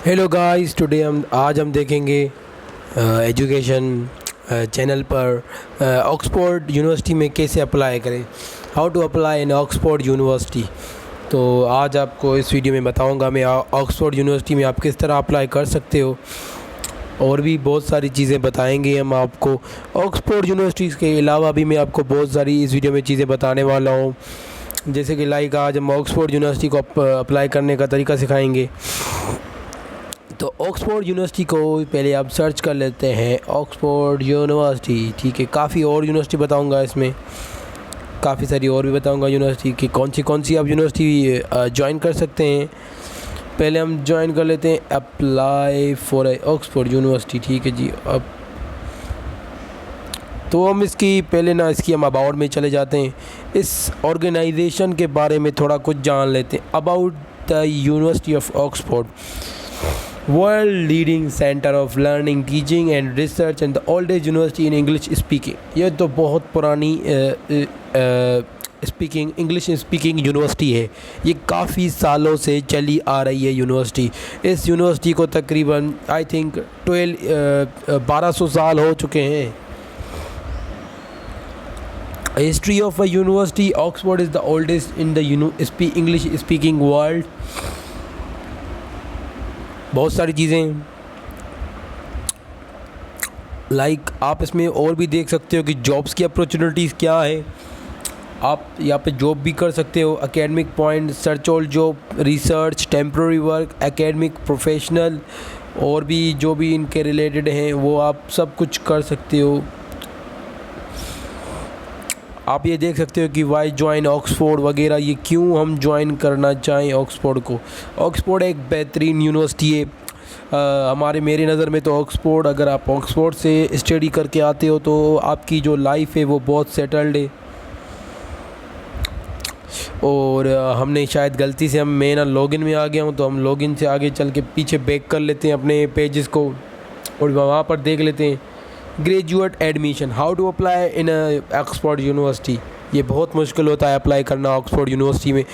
Hello guys, today हम देखेंगे education channel पर ऑक्सफोर्ड यूनिवर्सिटी में कैसे अप्लाई करें, how to apply in Oxford University. तो आज आपको इस वीडियो में बताऊंगा मैं ऑक्सफोर्ड यूनिवर्सिटी में आप किस तरह अप्लाई कर सकते हो, और भी बहुत सारी चीज़ें बताएंगे हम आपको। ऑक्सफोर्ड यूनिवर्सिटी के अलावा भी मैं आपको बहुत सारी इस वीडियो में चीज़ें बताने वाला हूँ, जैसे कि लाइक आज हम ऑक्सफोर्ड यूनिवर्सिटी को अप्लाई करने का तरीका सिखाएंगे। तो ऑक्सफोर्ड यूनिवर्सिटी को पहले आप सर्च कर लेते हैं, ऑक्सफोर्ड यूनिवर्सिटी। ठीक है, काफ़ी और यूनिवर्सिटी बताऊंगा, इसमें काफ़ी सारी और भी बताऊंगा यूनिवर्सिटी की कौन सी आप यूनिवर्सिटी ज्वाइन कर सकते हैं। पहले हम ज्वाइन कर लेते हैं अप्लाई फॉर ऑक्सफोर्ड यूनिवर्सिटी। ठीक है जी, अब तो हम इसकी हम अबाउट में चले जाते हैं। इस ऑर्गेनाइजेशन के बारे में थोड़ा कुछ जान लेते हैं। About the University of Oxford, world leading centre of learning, teaching and research and the oldest university in English speaking. ये तो बहुत पुरानी इंग्लिश स्पीकिंग यूनिवर्सिटी है। ये काफ़ी सालों से चली आ रही है यूनिवर्सिटी। इस यूनिवर्सिटी को तकरीबन आई थिंक 1200 साल हो चुके हैं। History of a university, Oxford is the oldest in the English speaking world. बहुत सारी चीज़ें लाइक आप इसमें और भी देख सकते हो कि जॉब्स की अपॉर्चुनिटीज़ क्या है। आप यहाँ पे जॉब भी कर सकते हो, academic point, search all job, research, temporary work, academic, professional, और भी जो भी इनके रिलेटेड हैं वो आप सब कुछ कर सकते हो। आप ये देख सकते हो कि वाई ज्वाइन ऑक्सफोर्ड वगैरह, ये क्यों हम ज्वाइन करना चाहें ऑक्सफोर्ड को। ऑक्सफोर्ड एक बेहतरीन यूनिवर्सिटी है मेरी नज़र में। तो ऑक्सफोर्ड, अगर आप ऑक्सफोर्ड से स्टडी करके आते हो तो आपकी जो लाइफ है वो बहुत सेटल्ड है। और हमने शायद गलती से मैं लॉगिन में आ गया हूँ, तो हम लॉगिन से आगे चल के पीछे बैक कर लेते हैं अपने पेजेस को, और वहाँ पर देख लेते हैं graduate admission, how to apply in Oxford University. ये बहुत मुश्किल होता है अप्लाई करना ऑक्सफोर्ड यूनिवर्सिटी में।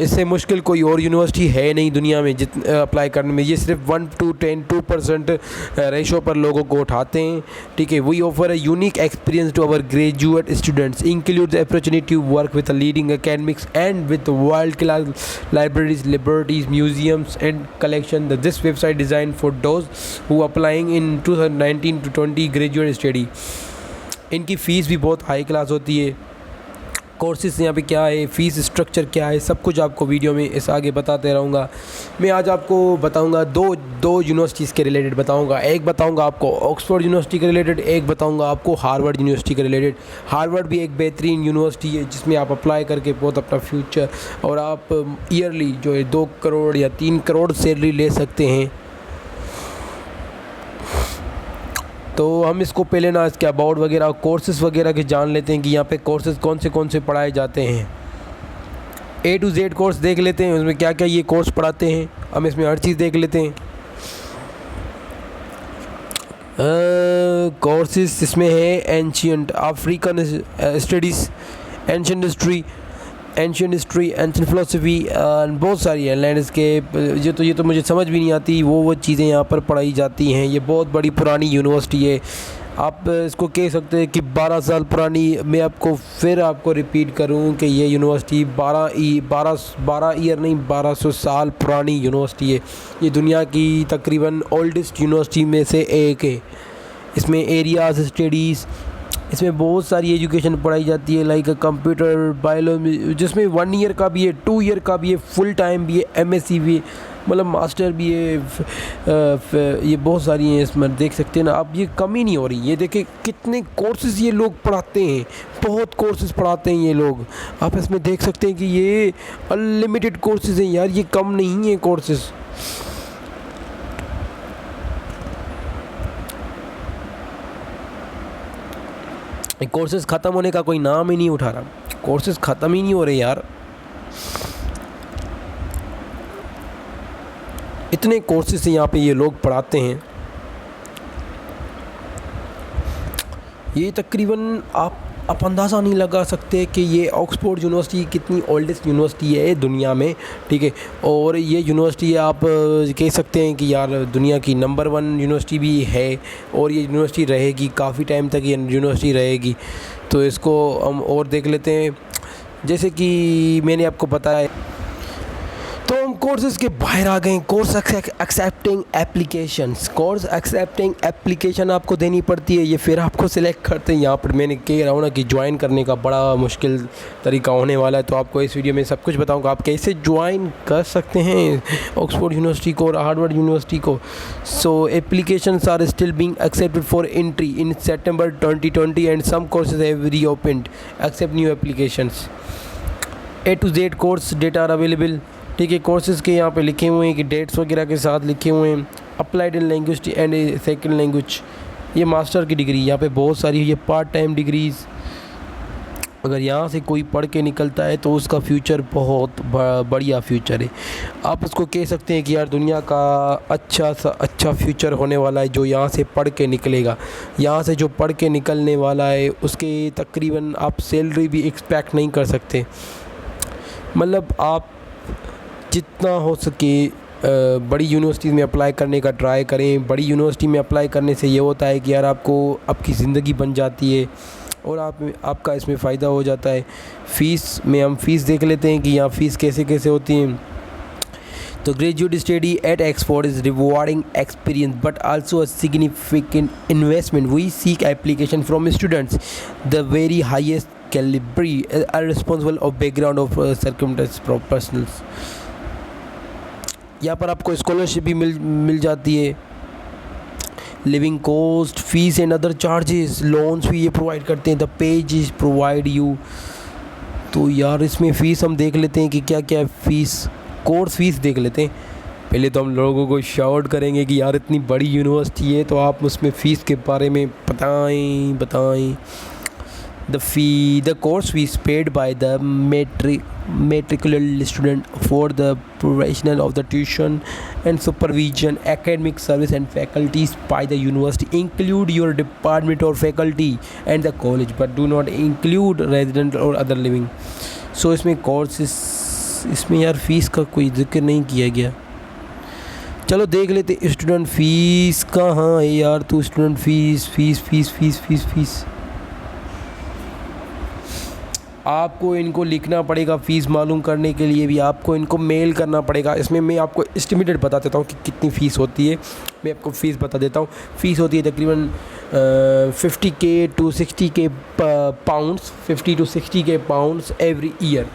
इससे मुश्किल कोई और यूनिवर्सिटी है नहीं दुनिया में अप्लाई करने में। ये सिर्फ 1 to 2% रेशो पर लोगों को उठाते हैं। ठीक है, we offer a unique experience to our graduate students, include the opportunity to work with leading academics and with world class libraries, liberties, museums and collection. This website design for those who applying in 2019 to 20 graduate study. इनकी fees भी बहुत high class होती है। Courses यहाँ पे क्या है, fees structure क्या है, सब कुछ आपको वीडियो में इस आगे बताते रहूँगा। मैं आज आपको बताऊँगा दो यूनिवर्सिटीज़ के रिलेटेड बताऊँगा। एक बताऊँगा आपको ऑक्सफोर्ड यूनिवर्सिटी के रिलेटेड, एक बताऊँगा आपको हार्वर्ड यूनिवर्सिटी के रिलेटेड। हार्वर्ड भी एक बेहतरीन यूनिवर्सिटी है जिसमें आप अप्लाई करके बहुत अपना फ्यूचर, और आप ईयरली जो है 2 करोड़ या 3 करोड़ सैलरी ले सकते हैं। तो हम इसको पहले इसके अबाउट वगैरह, कोर्सेज़ वगैरह के जान लेते हैं कि यहाँ पे कोर्सेज़ कौन से पढ़ाए जाते हैं। A to Z कोर्स देख लेते हैं, उसमें क्या क्या ये कोर्स पढ़ाते हैं। हम इसमें हर चीज़ देख लेते हैं। कोर्सेज इसमें है ancient African studies, ancient history, ancient philosophy, बहुत सारी है, लैंडस्केप। ये तो मुझे समझ भी नहीं आती, वो चीज़ें यहाँ पर पढ़ाई जाती हैं। ये बहुत बड़ी पुरानी यूनिवर्सिटी है। आप इसको कह सकते हैं कि 12 साल पुरानी। मैं आपको रिपीट करूँ कि ये यूनिवर्सिटी 12 ईयर नहीं, 1200 साल पुरानी यूनिवर्सिटी है। ये दुनिया की तकरीबन ओल्डेस्ट यूनिवर्सिटी में से एक है। इसमें एरियाज स्टडीज़, इसमें बहुत सारी एजुकेशन पढ़ाई जाती है, लाइक कंप्यूटर, बायोलॉजी, जिसमें 1 ईयर का भी है, 2 ईयर का भी है, फुल टाइम भी है, MSc भी है, मतलब मास्टर भी है। ये बहुत सारी हैं, इसमें देख सकते हैं ना आप। ये कमी नहीं हो रही। ये देखें कितने कोर्सेज़ ये लोग पढ़ाते हैं, बहुत कोर्सेज़ पढ़ाते हैं ये लोग। आप इसमें देख सकते हैं कि ये अनलिमिटेड कोर्सेज़ हैं यार, ये कम नहीं है कोर्सेज़। कोर्सेज़ ख़त्म होने का कोई नाम ही नहीं उठा रहा, कोर्सेज़ ख़त्म ही नहीं हो रहे यार। इतने कोर्सेज़ यहाँ पे ये लोग पढ़ाते हैं। ये तकरीबन आप अंदाज़ा नहीं लगा सकते कि ये ऑक्सफोर्ड यूनिवर्सिटी कितनी ओल्डेस्ट यूनिवर्सिटी है दुनिया में, ठीक है। और ये यूनिवर्सिटी आप कह सकते हैं कि यार दुनिया की नंबर 1 यूनिवर्सिटी भी है, और ये यूनिवर्सिटी रहेगी काफ़ी टाइम तक, ये यूनिवर्सिटी रहेगी। तो इसको हम और देख लेते हैं। जैसे कि मैंने आपको बताया, तो हम कोर्सेज़ के बाहर आ गए। Course accepting applications, course accepting application आपको देनी पड़ती है, ये फिर आपको सिलेक्ट करते हैं। यहाँ पर मैंने कह रहा हूँ ना कि ज्वाइन करने का बड़ा मुश्किल तरीका होने वाला है, तो आपको इस वीडियो में सब कुछ बताऊँगा आप कैसे ज्वाइन कर सकते हैं ऑक्सफोर्ड यूनिवर्सिटी को और हार्वर्ड यूनिवर्सिटी को। So applications are still being accepted for entry in September 2020 and some courses have reopened accept new applications. A to Z course data are available, ठीक है। कोर्सेज़ के यहाँ पे लिखे हुए हैं कि डेट्स वगैरह के साथ लिखे हुए हैं। Applied in language and second language, ये मास्टर की डिग्री यहाँ पे बहुत सारी है। ये पार्ट टाइम डिग्रीज़, अगर यहाँ से कोई पढ़ के निकलता है तो उसका फ्यूचर बहुत बढ़िया फ्यूचर है। आप उसको कह सकते हैं कि यार दुनिया का अच्छा फ्यूचर होने वाला है जो यहाँ से पढ़ के निकलेगा। यहाँ से जो पढ़ के निकलने वाला है उसके तकरीबन आप सैलरी भी एक्सपेक्ट नहीं कर सकते। मतलब आप जितना हो सके बड़ी यूनिवर्सिटी में अप्लाई करने का ट्राई करें। बड़ी यूनिवर्सिटी में अप्लाई करने से ये होता है कि यार आपको आपकी ज़िंदगी बन जाती है और आपका इसमें फ़ायदा हो जाता है। फ़ीस में हम फ़ीस देख लेते हैं कि यहाँ फ़ीस कैसे कैसे होती हैं। तो graduate study at Oxford is rewarding experience but also a significant investment. We seek application from students the very highest calibre are responsible of background of circumstance professionals. यहाँ पर आपको स्कॉलरशिप भी मिल जाती है। Living cost, fees and other charges, loans भी ये provide करते हैं। The pages provide you. तो यार इसमें फ़ीस हम देख लेते हैं कि क्या क्या फ़ीस, कोर्स फीस देख लेते हैं। पहले तो हम लोगों को शाउट करेंगे कि यार इतनी बड़ी यूनिवर्सिटी है तो आप उसमें फ़ीस के बारे में बताएं। The course fees paid by the matriculal student for the provision of the tuition and supervision, academic service and faculties by the university include your department or faculty and the college, but do not include resident or other living. So इसमें courses, इसमें यार fees का कोई जिक्र नहीं किया गया। चलो देख लेते स्टूडेंट फीस कहाँ है यार। तो स्टूडेंट फीस आपको इनको लिखना पड़ेगा। फ़ीस मालूम करने के लिए भी आपको इनको मेल करना पड़ेगा। इसमें मैं आपको एस्टिमेटेड बता देता हूँ कि कितनी फ़ीस होती है। मैं आपको फ़ीस बता देता हूँ। फ़ीस होती है तकरीबन 50K to 60K pounds, 50 to 60K pounds every year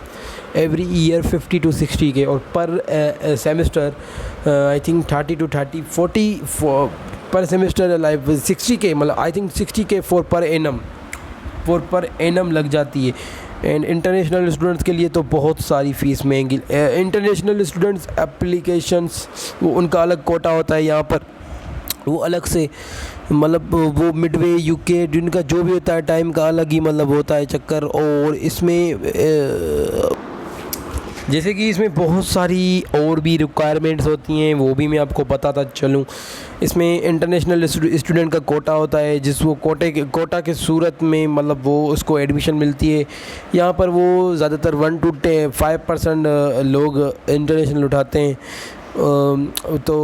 50 to 60K। और पर सेमेस्टर आई थिंक 30 to 40 पर सेमेस्टर लाइक 60K, मतलब I think 60K per annum लग जाती है। एंड इंटरनेशनल स्टूडेंट्स के लिए तो बहुत सारी फ़ीस महंगी। इंटरनेशनल स्टूडेंट्स एप्लीकेशंस वो उनका अलग कोटा होता है। यहाँ पर वो अलग से, मतलब वो मिडवे यूके जिनका जो भी होता है टाइम का अलग ही मतलब होता है चक्कर। और इसमें जैसे कि इसमें बहुत सारी और भी रिक्वायरमेंट्स होती हैं, वो भी मैं आपको बताता चलूँ। इसमें इंटरनेशनल स्टूडेंट का कोटा होता है, जिस वो कोटा के सूरत में मतलब वो उसको एडमिशन मिलती है। यहाँ पर वो ज़्यादातर 1 to 5% लोग इंटरनेशनल उठाते हैं। तो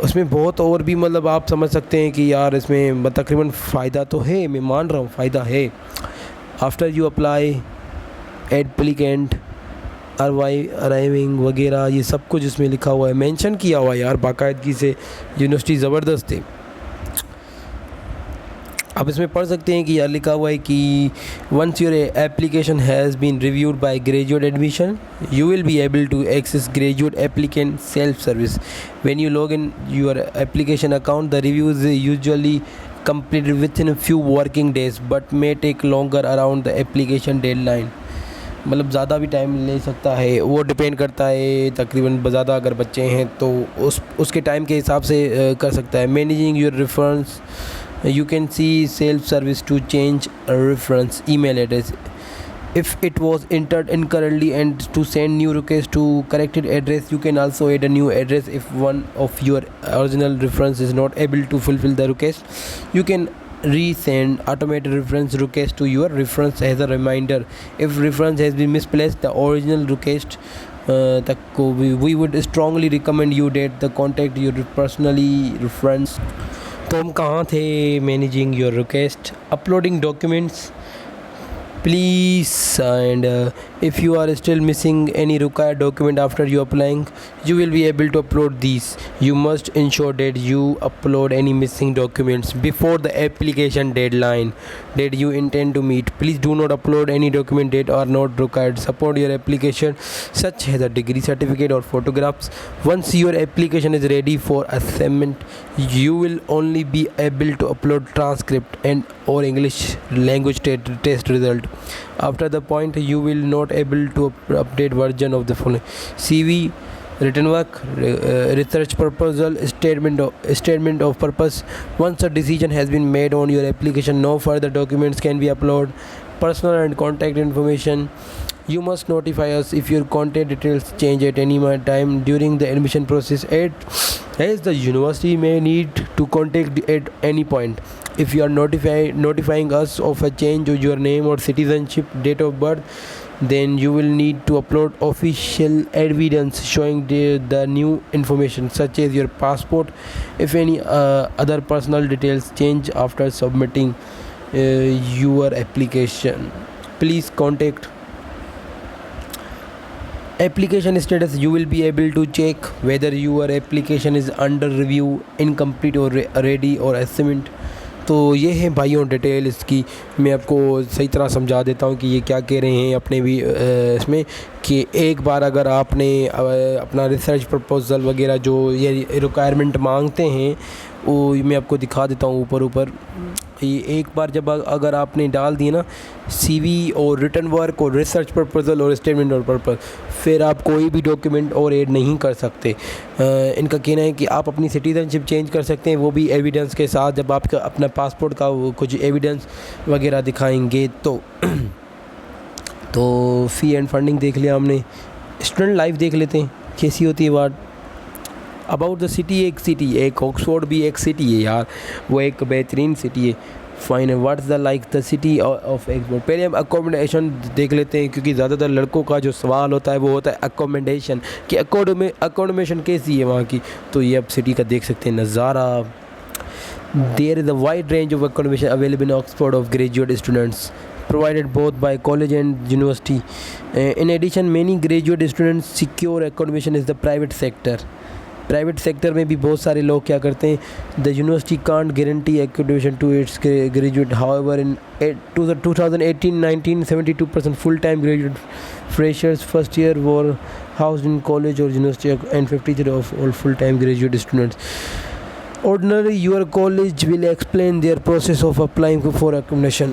उसमें बहुत और भी मतलब आप समझ सकते हैं कि यार इसमें तकरीबन फ़ायदा तो है, मैं मान रहा हूँ फ़ायदा है। After you apply applicant arriving वगैरह ये सब कुछ इसमें लिखा हुआ है, मेंशन किया हुआ है यार बाकायदगी से। यूनिवर्सिटी ज़बरदस्त है। आप इसमें पढ़ सकते हैं कि यार लिखा हुआ है कि once your application has been reviewed by graduate admission you will be able to access graduate applicant self service when you log in your application account. The review is usually completed within a few working days but may take longer around the application deadline। मतलब ज़्यादा भी time ले सकता है, वो depend करता है। तकरीबन ज़्यादा अगर बच्चे हैं तो उसके टाइम के हिसाब से कर सकता है। Managing your reference, you can see self service to change reference email address if it was entered incorrectly and to send new request to corrected address. You can also add a new address if one of your original reference is not able to fulfill the request. You can resend automated reference request to your reference as a reminder. If reference has been misplaced, the original request we would strongly recommend you that the contact your personally reference. तो हम कहाँ थे? Managing your request, uploading documents please, and if you are still missing any required document after you applying, you will be able to upload these. You must ensure that you upload any missing documents before the application deadline that you intend to meet. Please do not upload any document that are not required. Support your application such as a degree certificate or photographs. Once your application is ready for assignment, you will only be able to upload transcript and or English language test result. After the point, you will not able to update version of the phone, CV, written work, research proposal, statement of purpose. Once a decision has been made on your application, no further documents can be uploaded. Personal and contact information. You must notify us if your contact details change at any time during the admission process, as the university may need to contact at any point. If you are notifying us of a change of your name or citizenship, date of birth, then you will need to upload official evidence showing the new information such as your passport. If any other personal details change after submitting your application, please contact. Application status. You will be able to check whether your application is under review, incomplete or ready or assignment. तो ये है भाइयों detail इसकी। मैं आपको सही तरह समझा देता हूँ कि ये क्या कह रहे हैं अपने भी इसमें, कि एक बार अगर आपने अपना रिसर्च प्रपोज़ल वगैरह जो ये रिक्वायरमेंट मांगते हैं वो मैं आपको दिखा देता हूँ ऊपर। ये एक बार जब अगर आपने डाल दिए ना CV और रिटर्न वर्क और रिसर्च प्रपोज़ल और स्टेटमेंट और पर्पस, फिर आप कोई भी डॉक्यूमेंट और ऐड नहीं कर सकते। इनका कहना है कि आप अपनी सिटीज़नशिप चेंज कर सकते हैं, वो भी एविडेंस के साथ, जब आप अपना पासपोर्ट का कुछ एविडेंस वगैरह दिखाएंगे तो फ़ी एंड फंडिंग देख लिया हमने। स्टूडेंट लाइफ देख लेते हैं कैसी होती है बात। अबाउट द सिटी, एक ऑक्सफोर्ड भी एक सिटी है यार, वो एक बेहतरीन सिटी है। Fine, what's the like the city of Oxford. पहले हम अकोमोडेशन देख लेते हैं, क्योंकि ज़्यादातर लड़कों का जो सवाल होता है वो होता है अकोमोडेशन, कि अकोमोडेशन कैसी है वहाँ की। तो ये अब सिटी का देख सकते हैं नज़ारा। There is a wide range of accommodation available in Oxford of graduate students provided both by college and university. In addition, many graduate students secure accommodation is the private sector. Private sector में भी बहुत सारे लोग क्या करते हैं, the university can't guarantee accommodation to its graduate. However, in 2018-19, 72% full-time graduate freshers first year were housed in college or university, and 53% of all full-time graduate students. Ordinarily, your college will explain their process of applying for accommodation.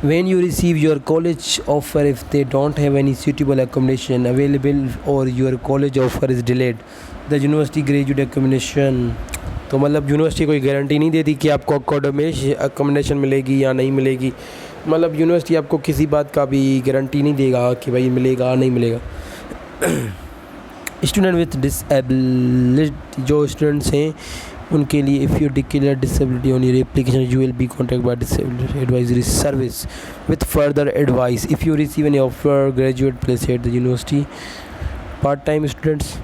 When you receive your college offer, if they don't have any suitable accommodation available or your college offer is delayed, the university graduate accommodation, तो मतलब university कोई guarantee नहीं देती कि आपको accommodation मिलेगी या नहीं मिलेगी। मतलब यूनिवर्सिटी आपको किसी बात का भी गारंटी नहीं देगा कि भाई मिलेगा नहीं मिलेगा। स्टूडेंट विथ डिसेबिलिटी, जो स्टूडेंट्स हैं उनके लिए, if you declare disability on your application, you will be contact by disability advisory service with further advice. If you receive any offer graduate place at the university. Part time students,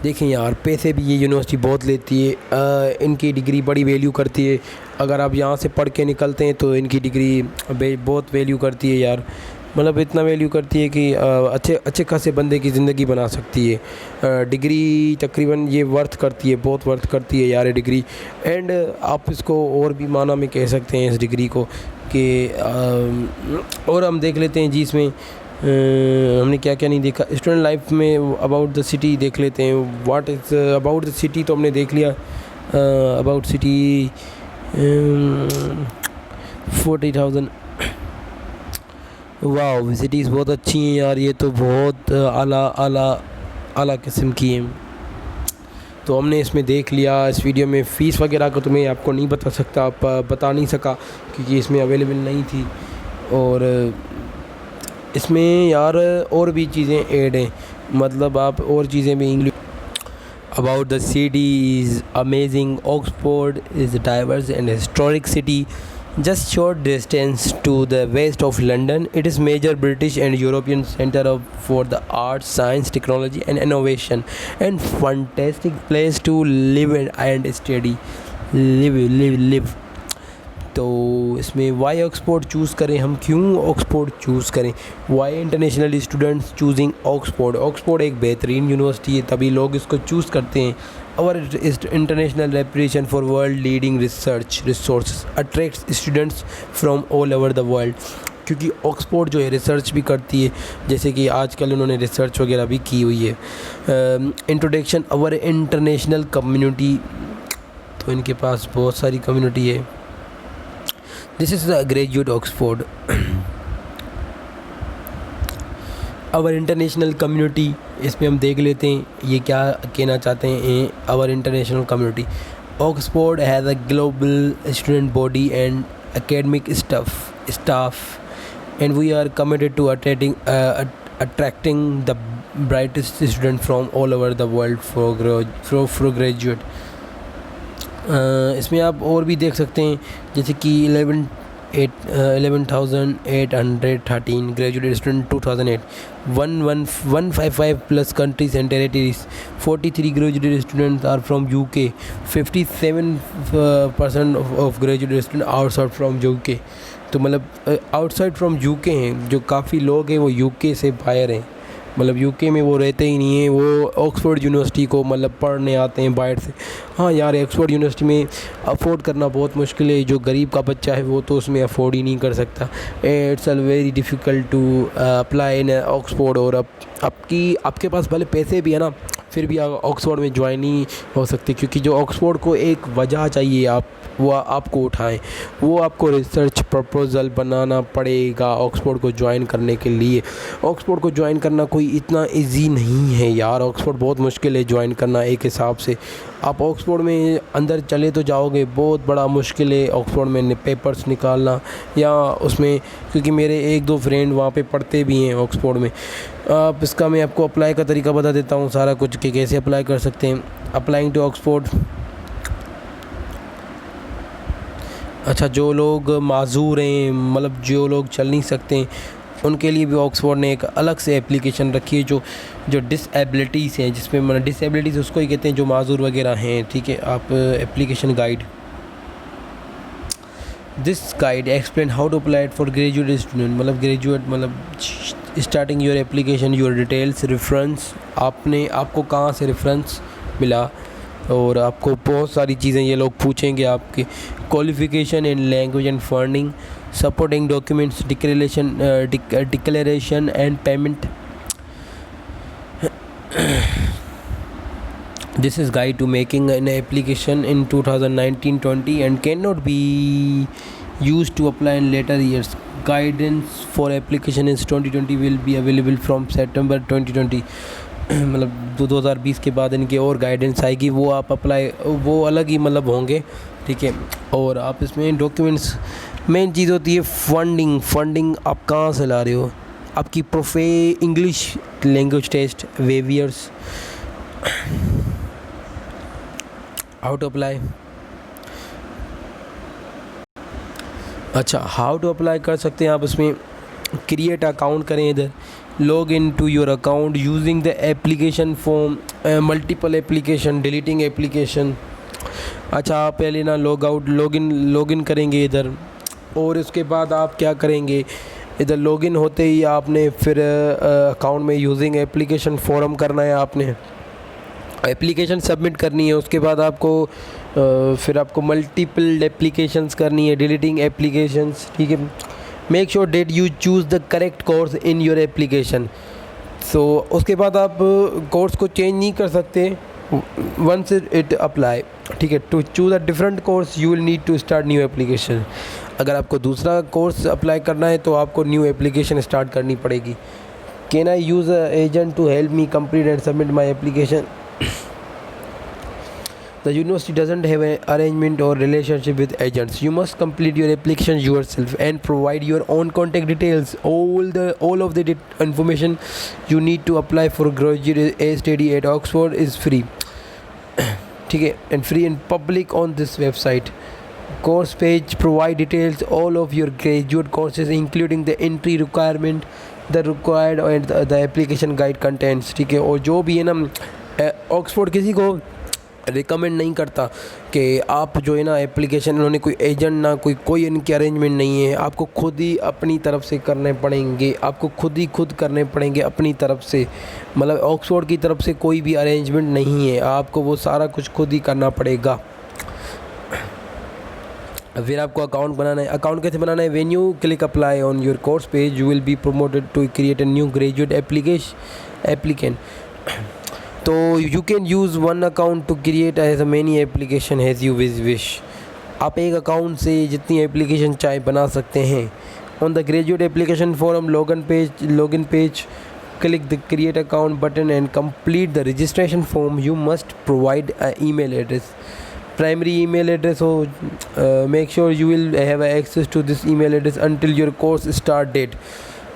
देखें यार पैसे भी ये university बहुत लेती है, इनकी degree बड़ी वैल्यू करती है। अगर आप यहाँ से पढ़ के निकलते हैं तो इनकी डिग्री बहुत वैल्यू करती है यार, मतलब इतना वैल्यू करती है कि अच्छे खासे बंदे की ज़िंदगी बना सकती है। डिग्री तकरीबन ये वर्थ करती है, बहुत वर्थ करती है यार ये डिग्री। एंड आप इसको और भी माना में कह सकते हैं इस डिग्री को कि और हम देख लेते हैं जी इसमें हमने क्या क्या नहीं देखा। स्टूडेंट लाइफ में अबाउट द सिटी देख लेते हैं। What is about the city तो हमने देख लिया। About city 40,000। वाह, सिटीज़ बहुत अच्छी हैं यार, ये तो बहुत आला किस्म की हैं। तो हमने इसमें देख लिया। इस वीडियो में फ़ीस वगैरह को तो मैं आपको नहीं बता नहीं सका क्योंकि इसमें अवेलेबल नहीं थी। और इसमें यार और भी चीज़ें ऐड हैं, मतलब आप और चीज़ें भी English. about the city is amazing. Oxford is a diverse and historic city just short distance to the west of London. It is major British and European center for the arts, science, technology and innovation, and fantastic place to live and study. Live. तो इसमें Y Oxford choose करें, हम क्यों Oxford choose करें, Y international students choosing Oxford. Oxford एक बेहतरीन university है, तभी लोग इसको चूज़ करते हैं। our international reputation for world leading research resources attracts students from all over the world, क्योंकि ऑक्सफोर्ड जो है रिसर्च भी करती है, जैसे कि आजकल उन्होंने रिसर्च वगैरह भी की हुई है। इंट्रोडक्शन अवर इंटरनेशनल कम्युनिटी, तो इनके पास बहुत सारी कम्युनिटी है। This is the graduate Oxford. Our international community, इसमें हम देख लेते हैं ये क्या कहना चाहते हैं। Our international community, Oxford has a global student body and academic staff and we are committed to attracting the brightest students from all over the world for graduate। इसमें आप और भी देख सकते हैं, जैसे कि 11,813 graduate student 2008, 155 plus countries and territories, 43 graduate students are from UK, 57% of graduate students outside from UK। तो मतलब आउटसाइड फ्रॉम यूके हैं, जो काफ़ी लोग हैं वो यूके से बाहर हैं, मतलब यूके में वो रहते ही नहीं हैं, वो ऑक्सफोर्ड यूनिवर्सिटी को मतलब पढ़ने आते हैं बाहर से। हाँ यार, ऑक्सफोर्ड यूनिवर्सिटी में अफोर्ड करना बहुत मुश्किल है, जो गरीब का बच्चा है वो तो उसमें अफोर्ड ही नहीं कर सकता। It's very difficult to apply in Oxford. और आपके पास भले पैसे भी है ना, फिर भी ऑक्सफोर्ड में ज्वाइन नहीं हो सकते, क्योंकि जो ऑक्सफोर्ड को एक वजह चाहिए वो आपको उठाएं, वो आपको रिसर्च प्रपोज़ल बनाना पड़ेगा ऑक्सफोर्ड को ज्वाइन करने के लिए। ऑक्सफोर्ड को ज्वाइन करना कोई इतना इजी नहीं है यार, ऑक्सफोर्ड बहुत मुश्किल है ज्वाइन करना एक हिसाब से। आप ऑक्सफोर्ड में अंदर चले तो जाओगे, बहुत बड़ा मुश्किल है ऑक्सफोर्ड में पेपर्स निकालना या उसमें, क्योंकि मेरे एक दो फ्रेंड वहाँ पे पढ़ते भी हैं ऑक्सफोर्ड में। आप इसका मैं आपको अप्लाई का तरीका बता देता हूँ सारा कुछ, कि कैसे अप्लाई कर सकते हैं। अप्लाइंग टू ऑक्सफोर्ड, अच्छा जो लोग माजूर हैं, मतलब जो लोग चल नहीं सकते हैं, उनके लिए भी ऑक्सफोर्ड ने एक अलग से एप्लीकेशन रखी है। जो डिसेबिलिटीज़ हैं, जिसमें मतलब डिसेबिलिटीज़ उसको ही कहते हैं जो माजूर वगैरह हैं, ठीक है। आप application guide, this guide explain how to apply for graduate student, मतलब ग्रेजुएट मतलब starting your application, your details, reference, आपको कहाँ से रेफरेंस मिला, और आपको बहुत सारी चीज़ें ये लोग पूछेंगे आपके। Qualification in language and funding, supporting documents, declaration and payment. This is guide to making an application in 2019-20 and cannot be used to apply in later years. Guidance for application in 2020 will be available from September 2020। मतलब 2020 के बाद इनकी और guidance आएगी, वो आप apply, वो अलग ही मतलब होंगे, ठीक है। और आप इसमें डॉक्यूमेंट्स, मेन चीज़ होती है फंडिंग आप कहाँ से ला रहे हो, आपकी English language test, waivers, how to apply. अच्छा, हाउ टू अप्लाई कर सकते हैं आप इसमें, क्रिएट अकाउंट करें, इधर log into your account using the application form, multiple application, deleting application। अच्छा, आप पहले ना लॉगिन करेंगे इधर, और उसके बाद आप क्या करेंगे, इधर लॉगिन होते ही आपने फिर अकाउंट में यूजिंग एप्लीकेशन फॉर्म करना है, आपने एप्लीकेशन सबमिट करनी है। उसके बाद फिर आपको मल्टीपल एप्लीकेशंस करनी है, डिलीटिंग एप्लीकेशंस, ठीक है। Make sure that you choose the correct course in your application. So उसके बाद आप कोर्स को चेंज नहीं कर सकते वंस इट अप्लाई, ठीक है। To choose a different course you will need to start new application. अगर आपको दूसरा कोर्स अप्लाई करना है तो आपको न्यू एप्लीकेशन स्टार्ट करनी पड़ेगी। Can I use a agent to help me complete and submit my application. The university doesn't have an arrangement or relationship with agents. You must complete your application yourself and provide your own contact details. All of the information you need to apply for graduate study at Oxford is free. ठीक है, and free and public on this website. Course page provide details all of your graduate courses including the entry requirement, the required and the application guide contents. ठीक है, और जो भी है ना Oxford किसी को रिकमेंड नहीं करता कि आप जो है ना एप्लीकेशन, उन्होंने कोई एजेंट ना कोई इनकी अरेंजमेंट नहीं है, आपको खुद ही अपनी तरफ से करने पड़ेंगे, आपको खुद करने पड़ेंगे अपनी तरफ से. मतलब ऑक्सफोर्ड की तरफ से कोई भी अरेंजमेंट नहीं है, आपको वो सारा कुछ खुद ही करना पड़ेगा. फिर आपको अकाउंट बनाना है. अकाउंट कैसे बनाना है? When you click apply on your course page you will be promoted to create a new graduate applicant. तो you can use one account to create as a many application as you wish. आप एक account से जितनी application चाहे बना सकते हैं. On the graduate application form login page click the create account button and complete the registration form. You must provide an email address, primary email address. So make sure you will have access to this email address until your course start date.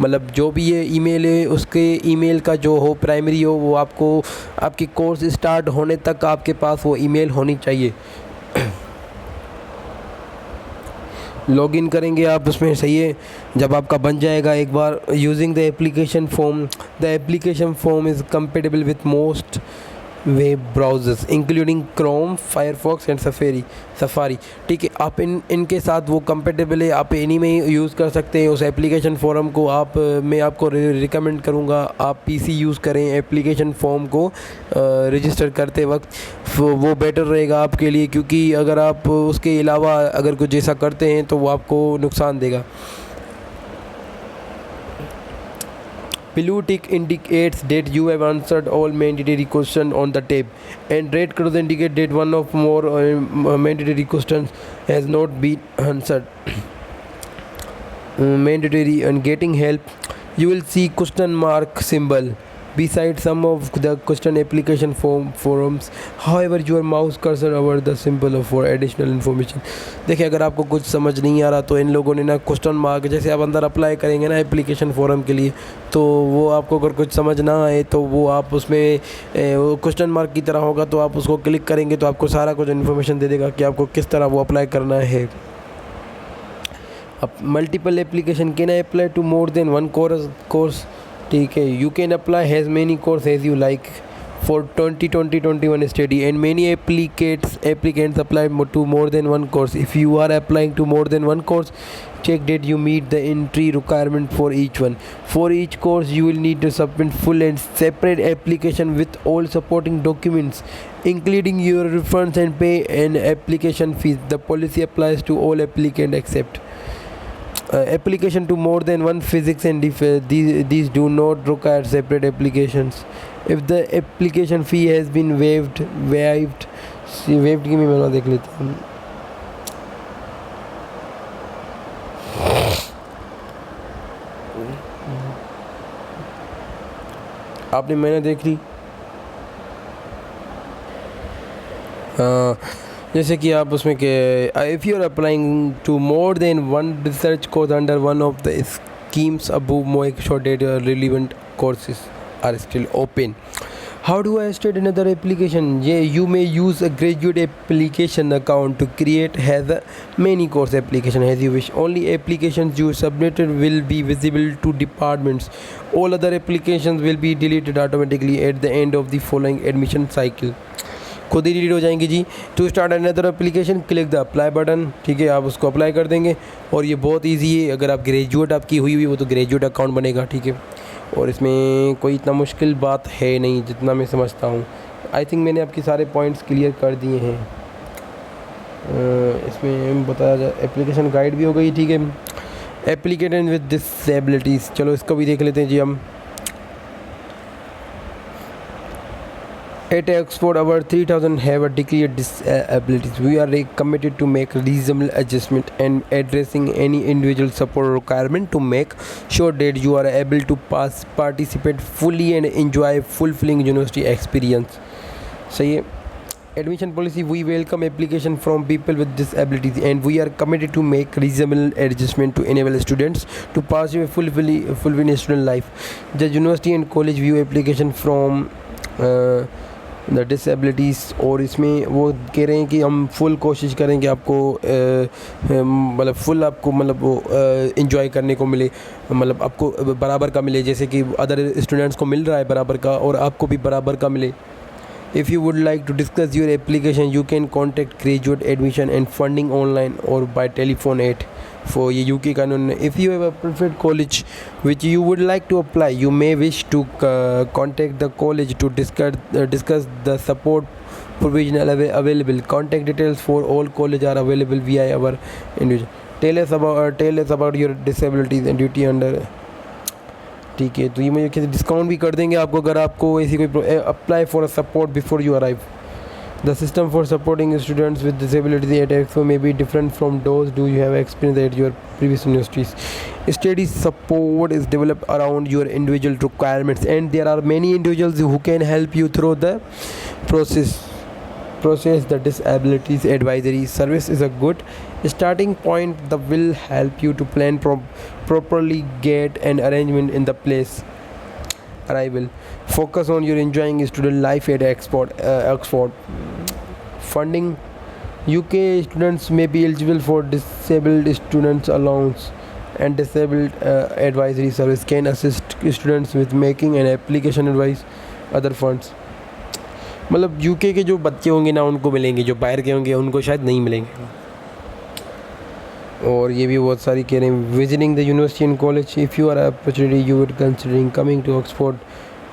मतलब जो भी ये email है उसके email का जो हो primary हो वो आपको आपकी कोर्स स्टार्ट होने तक आपके पास वो ईमेल होनी चाहिए. लॉगिन करेंगे आप उसमें, सही है. जब आपका बन जाएगा एक बार, using the application form is compatible with most web browsers including Chrome, Firefox and Safari. ठीक है, आप इनके साथ वो कंपेटेबल है, आप इन्हीं में यूज़ कर सकते हैं. उस एप्लीकेशन फॉर्म को मैं आपको रिकमेंड करूँगा आप पीसी यूज़ करें. एप्लीकेशन फॉर्म को रजिस्टर करते वक्त वो बेटर रहेगा आपके लिए, क्योंकि अगर आप उसके अलावा अगर कुछ ऐसा करते हैं तो वो आपको नुकसान देगा. Blue tick indicates that you have answered all mandatory questions on the tab, and red cross indicates that one of more mandatory questions has not been answered. Mandatory and getting help, you will see question mark symbol beside some of the question application forums. However, your mouse cursor over the symbol for additional information. देखिए, अगर आपको कुछ समझ नहीं आ रहा तो इन लोगों ने ना क्वेश्चन मार्क, जैसे आप अंदर अप्लाई करेंगे ना एप्लीकेशन फॉर्म के लिए, तो वो आपको अगर कुछ समझ ना आए तो वो आप उसमें क्वेश्चन मार्क की तरह होगा, तो आप उसको क्लिक करेंगे तो आपको सारा कुछ इन्फॉर्मेशन दे देगा कि आपको किस तरह वो अप्लाई करना है. अब multiple application can apply to more than one course. ठीक है, you can apply has many course as you like for 2020-21 study, and many applicants apply to more than one course. If you are applying to more than one course, check that you meet the entry requirement for each one. For each course you will need to submit full and separate application with all supporting documents including your refunds and pay and application fees. The policy applies to all applicants except application to more than one physics, and if these do not require separate applications. If the application fee has been waived की मैं बना देख लेता हूँ. आपने मैंने देख ली. जैसे कि आप उसमें के if you are applying to more than one research course under one of the schemes above, make sure that relevant courses are still open. How do I start another application? Yeah, you may use a graduate application account to create has a many course application as you wish. Only applications you submitted will be visible to departments. All other applications will be deleted automatically at the end of the following admission cycle. खुद ही delete हो जाएंगी जी. To start another application click the apply button. ठीक है, आप उसको apply कर देंगे और ये बहुत इजी है. अगर आप ग्रेजुएट आपकी हुई वो तो ग्रेजुएट अकाउंट बनेगा. ठीक है, और इसमें कोई इतना मुश्किल बात है नहीं जितना मैं समझता हूँ. आई थिंक मैंने आपके सारे पॉइंट्स क्लियर कर दिए हैं. इसमें बताया जाए एप्लीकेशन गाइड भी हो गई. ठीक है, एप्लीकेशन विद डिसेबिलिटीज़, चलो इसको भी देख लेते हैं जी हम. At Oxford, our 3,000 have a degree of disabilities. We are committed to make reasonable adjustment and addressing any individual support requirement to make sure that you are able to participate fully and enjoy fulfilling university experience. सही है. Admission policy: we welcome application from people with disabilities, and we are committed to make reasonable adjustment to enable students to pursue a fulfilling student life. The university and college view application from the disabilities, और इसमें वो कह रहे हैं कि हम full कोशिश करें कि आपको मतलब फुल आपको मतलब वो इंजॉय करने को मिले, मतलब आपको बराबर का मिले, जैसे कि अदर स्टूडेंट्स को मिल रहा है बराबर का, और आपको भी बराबर का मिले. If you would like to discuss your application, you can contact graduate admission and funding online or by telephone at for ये UK का उन्होंने. If you have a preferred college which you would like to apply, you may wish to contact the college to discuss the support provision available. Contact details for all college are available via our individual. Tell us about your disabilities and duty under. ठीक है, तो ये मुझे किसी discount भी कर देंगे आपको अगर आपको ऐसी कोई apply for a support before you arrive. The system for supporting students with disability at expo may be different from those do you have experience at your previous universities. Study support is developed around your individual requirements and there are many individuals who can help you through the process. The disabilities advisory service is a good starting point that will help you to plan properly, get an arrangement in the place arrival. Focus on your enjoying student life at Oxford. Funding. UK students may be eligible for disabled students allowance, and disabled advisory service can assist students with making an application advice. Other funds, मतलब UK के जो बच्चे होंगे ना उनको मिलेंगे, जो बाहर के होंगे उनको शायद नहीं मिलेंगे. और ये भी बहुत सारी कह रहे हैं. Visiting the university and college. If you are opportunity you would considering coming to Oxford,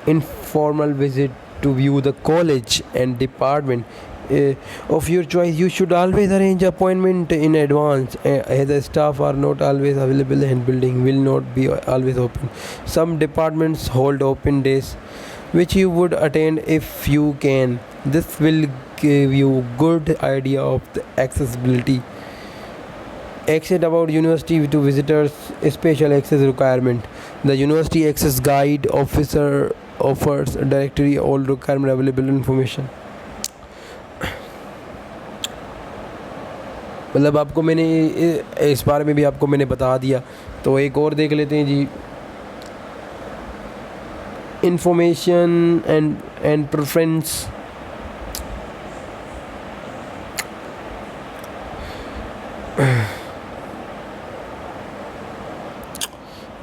informal visit to view the college and department of your choice. You should always arrange appointment in advance, as the staff are not always available and building will not be always open. Some departments hold open days which you would attend if you can. This will give you good idea of the accessibility. Access about university to visitors. Special access requirement. The university access guide officer offers directory all requirement available information. मतलब आपको मैंने इस बारे में भी आपको मैंने बता दिया. तो एक और देख लेते हैं जी. Information and preference.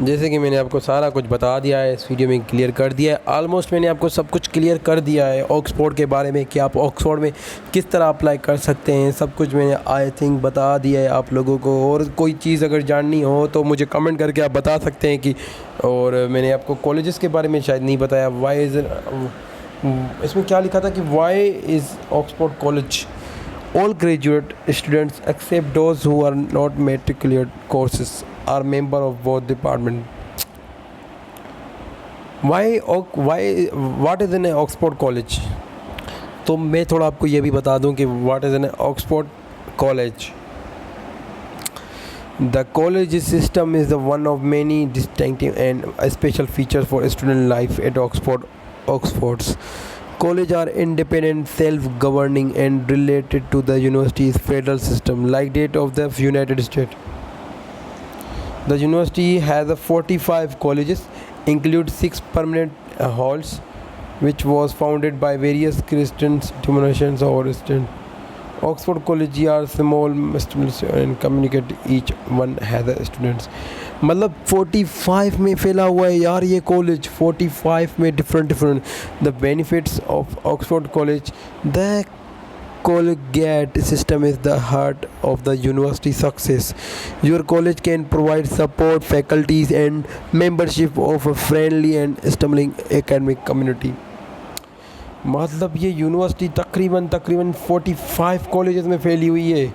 जैसे कि मैंने आपको सारा कुछ बता दिया है, इस वीडियो में क्लियर कर दिया है. ऑलमोस्ट मैंने आपको सब कुछ क्लियर कर दिया है ऑक्सफोर्ड के बारे में कि आप ऑक्सफोर्ड में किस तरह अप्लाई कर सकते हैं. सब कुछ मैंने आई थिंक बता दिया है आप लोगों को. और कोई चीज़ अगर जाननी हो तो मुझे कमेंट करके आप बता सकते हैं कि. और मैंने आपको कॉलेजेस के बारे में शायद नहीं बताया. वाई इज़, इसमें क्या लिखा था कि why is Oxford college all graduate students except those who are not matriculate courses are member of both department. What is an Oxford College? तो मैं थोड़ा आपको ये भी बता दूं कि what is an Oxford College. The college system is the one of many distinctive and special features for student life at Oxford's college are independent, self-governing and related to the university's federal system like that of the United States. The university has 45 colleges, include 6 permanent halls, which was founded by various Christian denominations or students. Oxford College are small and communicate, each one has students. मतलब 45 में फैला हुआ है यार ये college. 45 में different. The benefits of Oxford college. The collegiate system is the heart of the university success. Your college can provide support, faculties and membership of a friendly and stimulating academic community. मतलब ये university तकरीबन 45 colleges में फैली हुई है.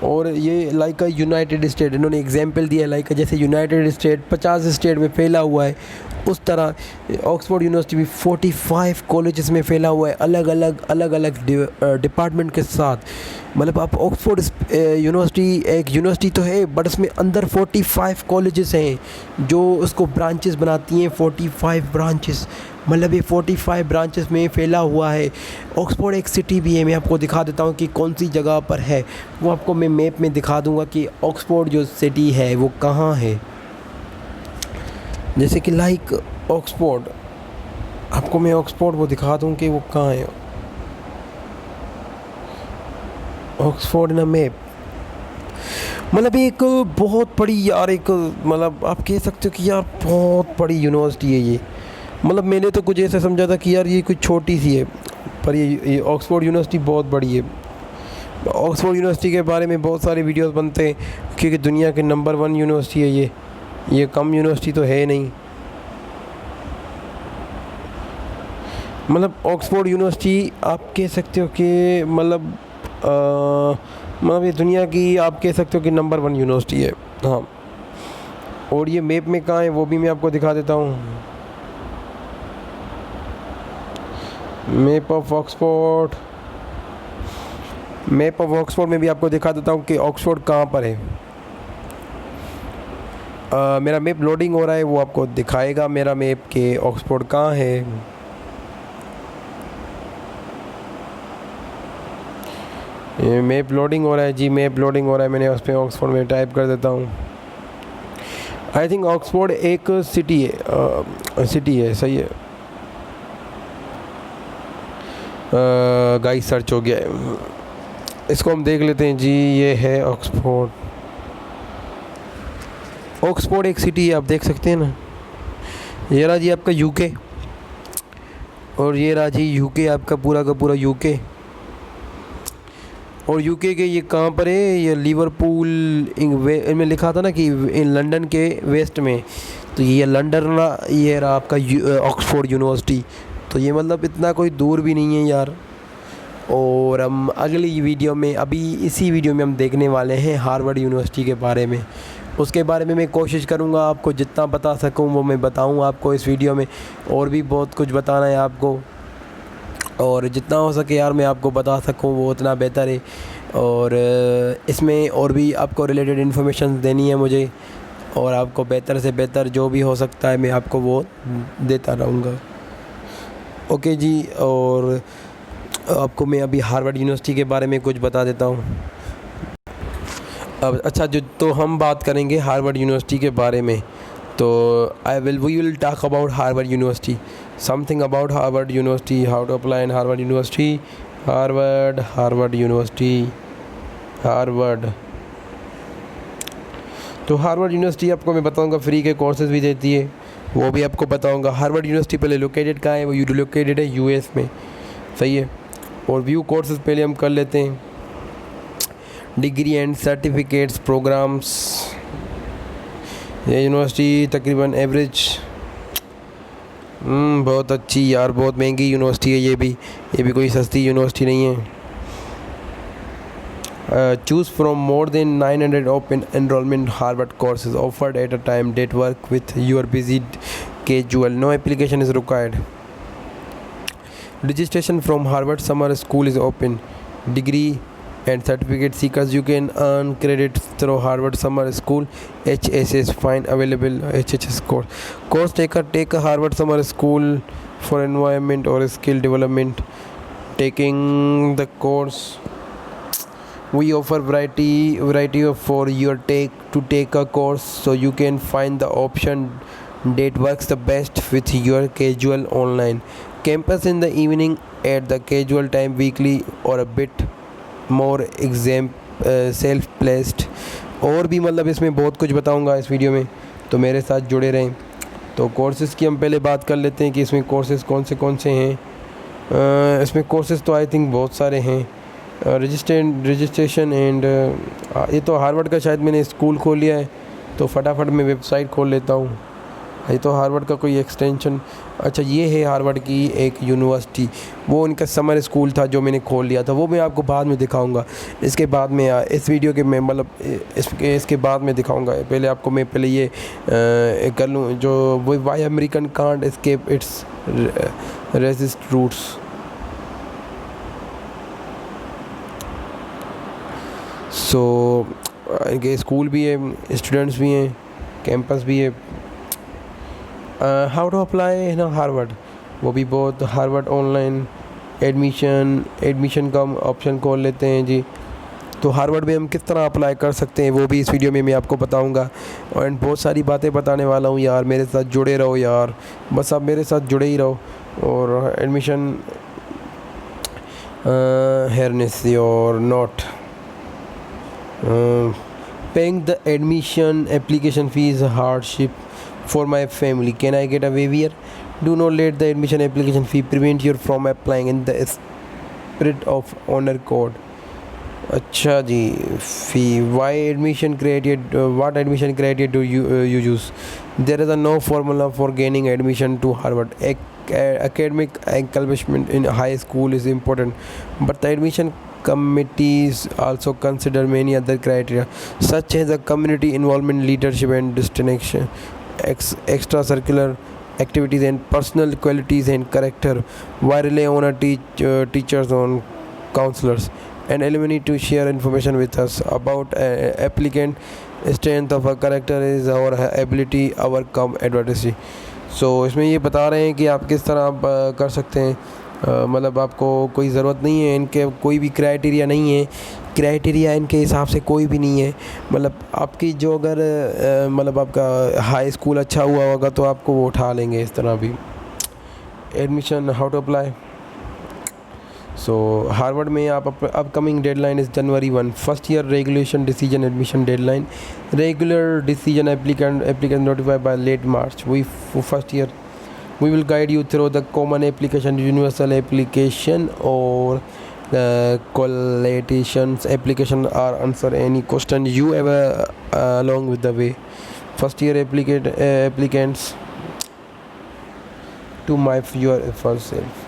और ये like United state, इन्होंने एग्जांपल दिया लाइक जैसे यूनाइटेड स्टेट 50 स्टेट में फैला हुआ है, उस तरह ऑक्सफोर्ड यूनिवर्सिटी भी 45 कॉलेजेस में फैला हुआ है अलग अलग डिपार्टमेंट के साथ. मतलब आप ऑक्सफोर्ड यूनिवर्सिटी एक यूनिवर्सिटी तो है बट उसमें अंदर 45 कॉलेजेस हैं जो उसको ब्रांचेस बनाती हैं. 45 ब्रांचेस, मतलब ये 45 ब्रांचेस में फैला हुआ है. ऑक्सफोर्ड एक सिटी भी है. मैं आपको दिखा देता हूँ कि कौन सी जगह पर है. वो आपको मैं मैप में दिखा दूँगा कि ऑक्सफोर्ड जो सिटी है वो कहाँ है. जैसे कि लाइक ऑक्सफोर्ड, आपको मैं ऑक्सफोर्ड वो दिखा दूँ कि वो कहाँ है. ऑक्सफोर्ड इन मैप, मतलब एक बहुत बड़ी यार, एक मतलब आप कह सकते हो कि यार बहुत बड़ी यूनिवर्सिटी है ये। मतलब मैंने तो कुछ ऐसा समझा था कि यार ये कुछ छोटी सी है, पर ये ऑक्सफोर्ड यूनिवर्सिटी बहुत बड़ी है। ऑक्सफोर्ड यूनिवर्सिटी के बारे में बहुत सारे वीडियोस बनते हैं, क्योंकि दुनिया के नंबर 1 यूनिवर्सिटी है ये कम यूनिवर्सिटी तो है नहीं। मतलब ऑक्सफोर्ड यूनिवर्सिटी आप कह सकते हो कि मतलब ये दुनिया की आप कह सकते हो कि नंबर 1 यूनिवर्सिटी है। हाँ, और ये मैप में कहाँ है वो भी मैं आपको दिखा देता हूँ। मैप ऑफ ऑक्सफोर्ड में भी आपको दिखा देता हूँ कि ऑक्सफोर्ड कहाँ पर है। मेरा मैप लोडिंग हो रहा है, वो आपको दिखाएगा मेरा मैप के ऑक्सफोर्ड कहाँ है। ये मैप लोडिंग हो रहा है जी, मैप लोडिंग हो रहा है। मैंने उस पर ऑक्सफोर्ड में टाइप कर देता हूँ। आई थिंक ऑक्सफोर्ड एक सिटी है, सही है। गाइस सर्च हो गया है, इसको हम देख लेते हैं जी। ये है ऑक्सफोर्ड एक सिटी है, आप देख सकते हैं ना। ये रहा जी आपका यूके, और ये रहा जी यूके आपका पूरा का पूरा यूके। और यूके के ये कहाँ पर है, ये लिवरपूल इनमें लिखा था ना कि इन लंदन के वेस्ट में, तो ये लंदन ये रहा आपका ऑक्सफोर्ड यूनिवर्सिटी। तो ये मतलब इतना कोई दूर भी नहीं है यार। और हम अगली वीडियो में, अभी इसी वीडियो में हम देखने वाले हैं हार्वर्ड यूनिवर्सिटी के बारे में। उसके बारे में मैं कोशिश करूँगा आपको जितना बता सकूँ वो मैं बताऊँ आपको इस वीडियो में। और भी बहुत कुछ बताना है आपको, और जितना हो सके यार मैं आपको बता सकूँ वो उतना बेहतर है। और इसमें और भी आपको रिलेटेड इन्फॉर्मेशन देनी है मुझे, और आपको बेहतर से बेहतर जो भी हो सकता है मैं आपको वो देता रहूँगा। ओके जी, और आपको मैं अभी हार्वर्ड यूनिवर्सिटी के बारे में कुछ बता देता हूँ। अब अच्छा, जो तो हम बात करेंगे हार्वर्ड यूनिवर्सिटी के बारे में। तो we will talk about Harvard university, something about Harvard university, how to apply in Harvard university. Harvard university, तो हार्वर्ड यूनिवर्सिटी आपको मैं बताऊंगा फ्री के कोर्सेज़ भी देती है, वो भी आपको बताऊंगा। हार्वर्ड यूनिवर्सिटी पहले लोकेटेड कहाँ है, वो लोकेटेड है यूएस में, सही है। और व्यू कोर्सेज़ पहले हम कर लेते हैं। डिग्री एंड सर्टिफिकेट्स प्रोग्राम्स, ये यूनिवर्सिटी तकरीबन एवरेज बहुत अच्छी यार, बहुत महंगी यूनिवर्सिटी है ये भी कोई सस्ती यूनिवर्सिटी नहीं है। Choose from more than 900 open enrolment Harvard courses offered at a time that work with your busy schedule. No application is required. Registration from Harvard Summer School is open. Degree and certificate seekers, you can earn credits through Harvard Summer School HSS. Find available HSS course taker. Take a Harvard Summer School for environment or skill development. Taking the course, we offer variety of for your take a course, so you can find the option that works the best with your schedule online. Campus in the evening at the casual time, weekly or a bit more exam self placed. और भी मतलब इसमें बहुत कुछ बताऊंगा इस video में, तो मेरे साथ जुड़े रहें। तो कोर्सेज़ की हम पहले बात कर लेते हैं कि इसमें कोर्सेज़ कौन से हैं। इसमें कोर्सेज़ तो आई थिंक बहुत सारे हैं। रजिस्ट्रेशन एंड ये तो हार्वर्ड का शायद मैंने स्कूल खोल लिया है, तो फटाफट मैं वेबसाइट खोल लेता हूँ। ये तो हार्वर्ड का कोई एक्सटेंशन, अच्छा ये है हार्वर्ड की एक यूनिवर्सिटी, वो उनका समर स्कूल था जो मैंने खोल लिया था, वो मैं आपको बाद में दिखाऊंगा। इसके बाद में इस वीडियो के मैं मतलब इसके बाद में दिखाऊंगा। पहले आपको मैं पहले ये कर लूँ जो वो why American can't escape its racist roots. So इनके स्कूल भी है, स्टूडेंट्स भी हैं, कैंपस भी है। हाउ टू अप्लाई ना हार्वर्ड, वो भी बहुत हार्वर्ड ऑनलाइन एडमिशन का ऑप्शन खोल लेते हैं जी। तो हार्वर्ड में हम किस तरह अप्लाई कर सकते हैं वो भी इस वीडियो में मैं आपको बताऊंगा, और बहुत सारी बातें बताने वाला हूँ यार। मेरे साथ जुड़े रहो यार, बस आप मेरे साथ जुड़े ही रहो। और एडमिशन हेयरनेस और note Paying the admission application fee is a hardship for my family. Can I get a waiver? Do not let the admission application fee prevent you from applying in the spirit of honor code. अच्छा जी, फी why admission criteria, what admission criteria do you use? There is a no formula for gaining admission to Harvard. Academic accomplishment in high school is important, but the admission committees also consider many other criteria such as the community involvement, leadership and distinction, extracurricular activities and personal qualities and character. Why rely on a teachers, on counselors and alumni to share information with us about applicant? Strength of a character is our ability overcome adversity. सो इसमें ये बता रहे हैं कि आप किस तरह आप कर सकते हैं, मतलब आपको कोई ज़रूरत नहीं है, इनके कोई भी क्राइटेरिया नहीं है, क्राइटेरिया इनके हिसाब से कोई भी नहीं है। मतलब आपकी जो अगर मतलब आपका हाई स्कूल अच्छा हुआ होगा तो आपको वो उठा लेंगे इस तरह भी। Admission how to apply. So Harvard में आप upcoming deadline is January 1. First year regulation decision admission deadline, regular decision applicant notified by late March. For first year we will guide you through the common application, universal application or the collations application, or answer any question you ever along with the way. First year applicants to my your first self.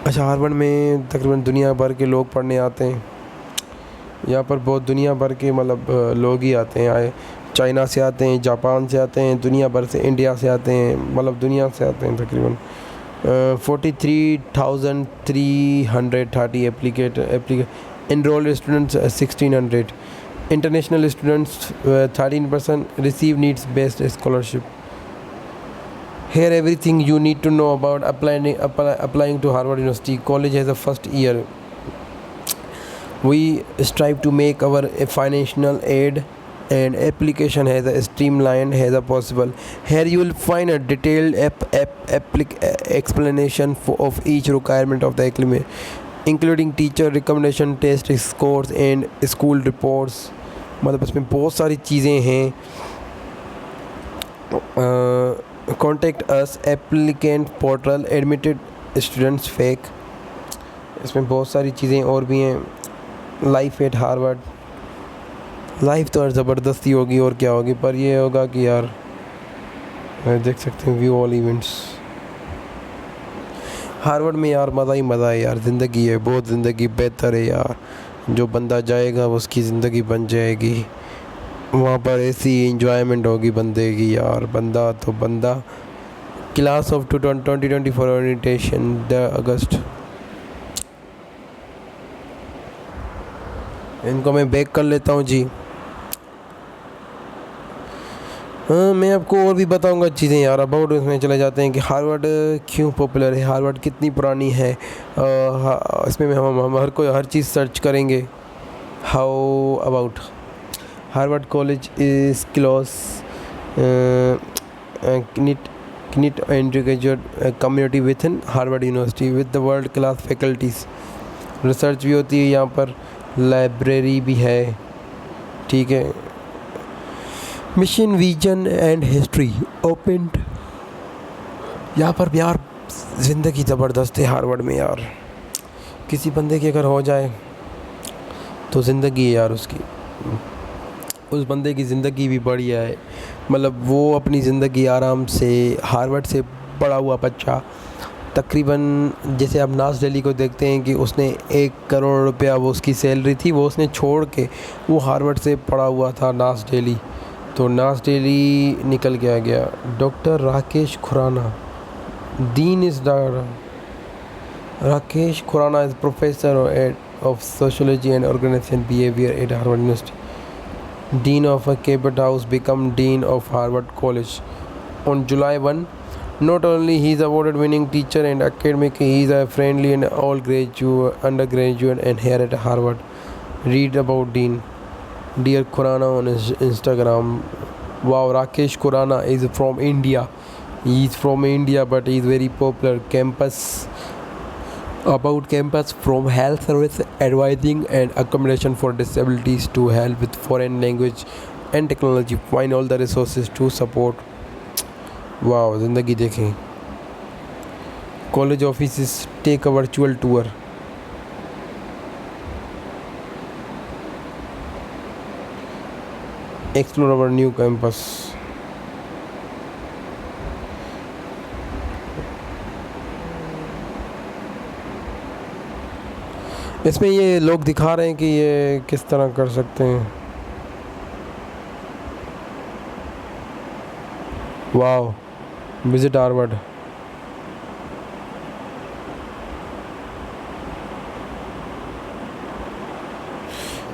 अच्छा, Harvard में तकरीबन दुनिया भर के लोग पढ़ने आते हैं। यहाँ पर बहुत दुनिया भर के मतलब लोग ही आते हैं, आए चाइना से आते हैं, जापान से आते हैं, दुनिया भर से, इंडिया से आते हैं, मतलब दुनिया से आते हैं। तकरीबन 43,330 एप्लीकेट enrolled students 1,600, international students 13% receive needs based scholarship. Here everything you need to know about applying to Harvard University. College has a first year. We strive to make our financial aid and application has a streamlined as a possible. Here you will find a detailed explanation of each requirement of the acclimate, including teacher recommendation, test scores and school reports. मतलब इसमें बहुत सारी चीज़ें हैं। Contact us, applicant portal, admitted students fake, इसमें बहुत सारी चीज़ें और भी हैं। लाइफ एट हार्वर्ड, लाइफ तो ज़बरदस्ती होगी और क्या होगी, पर ये होगा कि यार देख सकते हैं व्यू ऑल इवेंट्स। हार्वर्ड में यार मज़ा ही मज़ा है यार, ज़िंदगी है, बहुत ज़िंदगी बेहतर है यार। जो बंदा जाएगा उसकी ज़िंदगी बन जाएगी, वहाँ पर ऐसी इंजॉयमेंट होगी बंदे की यार। बंदा क्लास ऑफ 2024 ओरिएंटेशन 10 अगस्त। इनको मैं बैक कर लेता हूँ जी। हाँ, मैं आपको और भी बताऊंगा चीज़ें यार। अबाउट इसमें चले जाते हैं कि हार्वर्ड क्यों पॉपुलर है, हार्वर्ड कितनी पुरानी है। इसमें हम हर चीज़ सर्च करेंगे। How about Harvard College is close knit undergraduate community within Harvard University with the world class faculties. Research भी होती है यहाँ पर, लाइब्रेरी भी है, ठीक है। Mission, vision and history open. यहाँ पर यार ज़िंदगी ज़बरदस्त है हार्वर्ड में यार। किसी बंदे की अगर हो जाए तो ज़िंदगी है यार उसकी, उस बंदे की ज़िंदगी भी बढ़िया है। मतलब वो अपनी ज़िंदगी आराम से, हार्वर्ड से पढ़ा हुआ बच्चा तकरीबन, जैसे आप नाज डेली को देखते हैं कि उसने 1 करोड़ रुपया वो उसकी सैलरी थी, वो उसने छोड़ के वो हार्वर्ड से पढ़ा हुआ था नाज डेली, तो नाज डेली निकल के आ गया। Doctor Rakesh Khurana, dean is Rakesh Khurana is professor of sociology and organisation behaviour at Harvard university. Dean of a Cabot House become Dean of Harvard College on July 1. Not only he is awarded winning teacher and academic, he is a friendly and all undergraduate and here at Harvard. Read about Dean. Dear Khurana on his Instagram. Wow, Rakesh Khurana is from India. He is from India, but he is very popular. Campus about campus, from health service advising and accommodation for disabilities to help with foreign language and technology. Find all the resources to support. Wow, ज़िंदगी देखें. College offices take a virtual tour. Explore our new campus. इसमें ये लोग दिखा रहे हैं कि ये किस तरह कर सकते हैं. Wow, visit Harvard.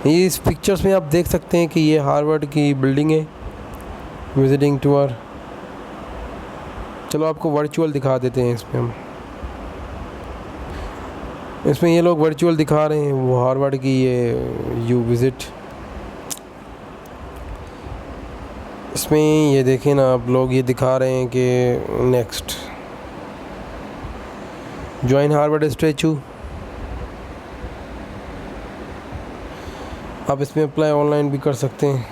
ये इस पिक्चर्स में आप देख सकते हैं कि ये हार्वर्ड की बिल्डिंग है. Visiting tour. चलो आपको वर्चुअल दिखा देते हैं इसमें हम. इसमें ये लोग वर्चुअल दिखा रहे हैं वो हार्वर्ड की. ये यू विज़िट. इसमें ये देखें ना आप लोग, ये दिखा रहे हैं कि नेक्स्ट ज्वाइन हार्वर्ड स्टैचू. आप इसमें अप्लाई ऑनलाइन भी कर सकते हैं.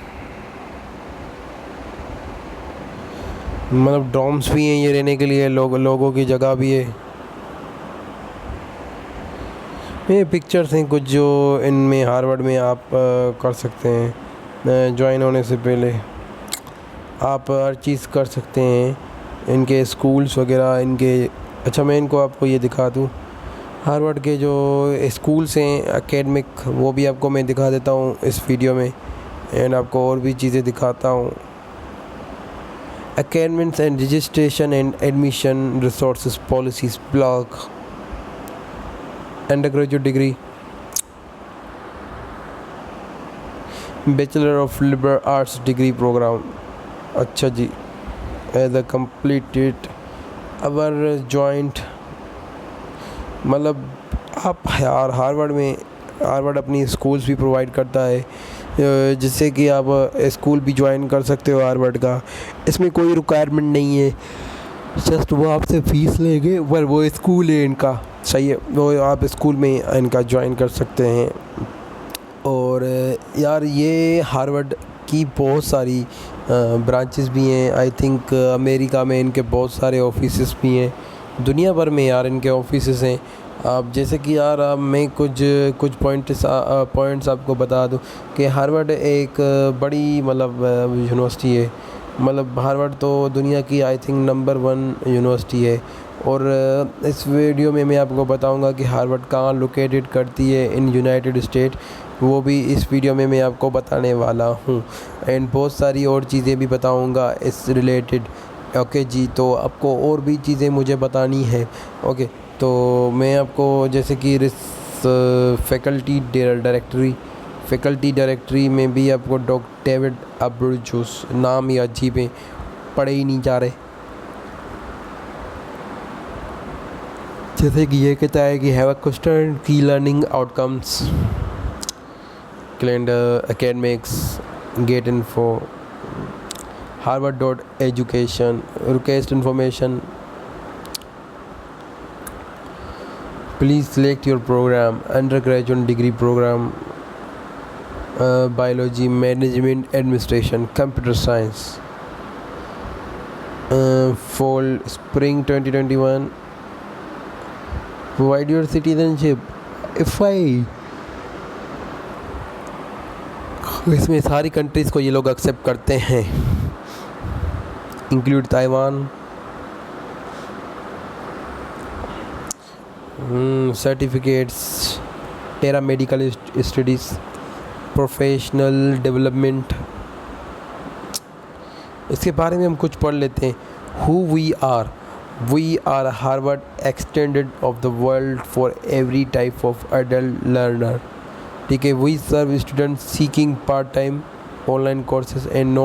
मतलब डॉर्म्स भी हैं ये रहने के लिए, लोगों की जगह भी है. ये पिक्चर्स हैं कुछ जो इनमें हार्वर्ड में आप कर सकते हैं. ज्वाइन होने से पहले आप हर चीज़ कर सकते हैं. इनके स्कूल्स वगैरह इनके. अच्छा, मैं इनको आपको ये दिखा दूँ. हार्वर्ड के जो स्कूल्स हैं एकेडमिक, वो भी आपको मैं दिखा देता हूँ इस वीडियो में. एंड आपको और भी चीज़ें दिखाता हूँ. Academics and registration and admission resources policies blog. Undergraduate degree, bachelor of liberal arts degree program. अच्छा जी. As a completed our joint. मतलब आप यार हार्वर्ड अपनी स्कूल्स भी प्रोवाइड करता है, जिससे कि आप स्कूल भी ज्वाइन कर सकते हो हार्वर्ड का. इसमें कोई रिक्वायरमेंट नहीं है, जस्ट वो आपसे फ़ीस लेंगे, पर वो स्कूल है इनका. सही है, वो आप स्कूल में इनका ज्वाइन कर सकते हैं. और यार ये हार्वर्ड की बहुत सारी ब्रांचेस भी हैं. आई थिंक अमेरिका में इनके बहुत सारे ऑफिसेस भी हैं. दुनिया भर में यार इनके ऑफिसेस हैं. आप जैसे कि यार अब मैं कुछ पॉइंट्स आपको बता दूं कि हार्वर्ड एक बड़ी मतलब यूनिवर्सिटी है. मतलब हार्वर्ड तो दुनिया की आई थिंक नंबर 1 यूनिवर्सिटी है. और इस वीडियो में मैं आपको बताऊंगा कि हार्वर्ड कहाँ लोकेटेड करती है इन यूनाइटेड स्टेट. वो भी इस वीडियो में मैं आपको बताने वाला हूँ. एंड बहुत सारी और चीज़ें भी बताऊंगा इस रिलेटेड. ओके जी. तो आपको और भी चीज़ें मुझे बतानी है. ओके, तो मैं आपको जैसे कि फैकल्टी डायरेक्टरी में भी आपको डॉक्टर डेविड अब्रुजोस. नाम ही अजीब है, पढ़े ही नहीं जा रहे. जैसे कि ये कहता है कि have a constant key learning outcomes, calendar, academics, get info, harvard.education, request information. Please select your program. Undergraduate degree program, biology, management, administration, computer science. Fall, spring 2021. Provide your citizenship. इसमें सारी कंट्रीज़ को ये लोग accept करते हैं, include Taiwan. Certificates, paramedical studies, professional development. इसके बारे में हम कुछ पढ़ लेते हैं. Who we are Harvard extended of the world for every type of adult learner. ठीक है. We serve students seeking part time online courses and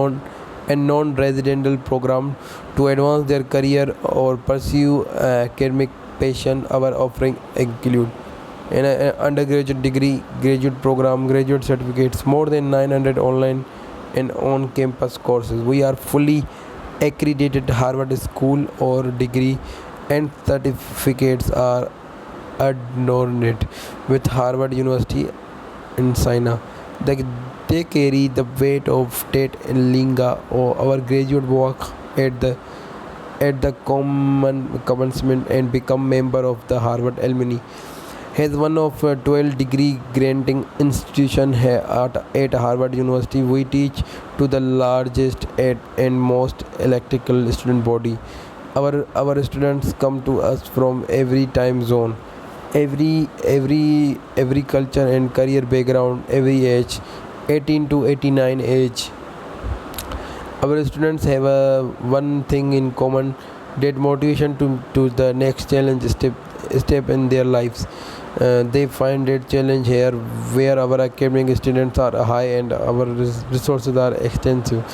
non residential programme to advance their career और pursue academic passion. Our offering include an undergraduate degree, graduate program, graduate certificates, more than 900 online and on-campus courses. We are fully accredited Harvard School or degree and certificates are adorned with Harvard University in China. They carry the weight of Tate and Linga or our graduate work at the commencement and become member of the Harvard alumni. Has one of 12 degree granting institution at Harvard University. We teach to the largest and most electrical student body. Our students come to us from every time zone, every culture and career background, every age, 18 to 89 age. Our students have one thing in common, that motivation to the next challenge step in their lives. They find that challenge here where our academic students are high and our resources are extensive.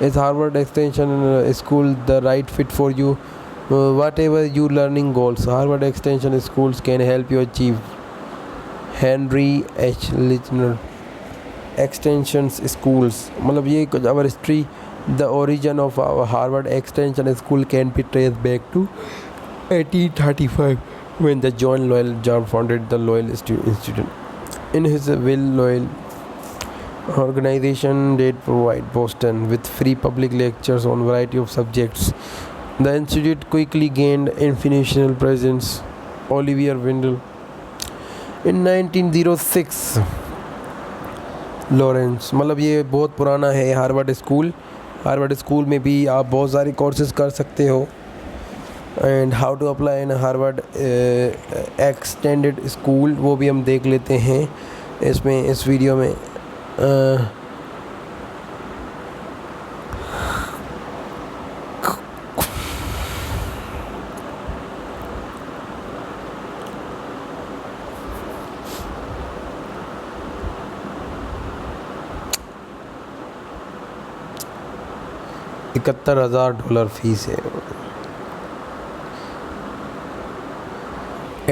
Is Harvard Extension School the right fit for you? Whatever your learning goals, Harvard Extension schools can help you achieve. Henry H. Lichner Extensions Schools, मतलब ये कुछ our history, the origin of our Harvard Extension School can be traced back to 1835 when the John Loyal John founded the Loyal Institute. In his will, Loyal organization did provide Boston with free public lectures on variety of subjects. The institute quickly gained international presence. Oliver Wendell. In 1906 Lawrence, मतलब ये बहुत पुराना है Harvard school में भी आप बहुत सारे कोर्सेज कर सकते हो. And how to apply in Harvard extended school वो भी हम देख लेते हैं इस वीडियो में. $71,000 फीस है.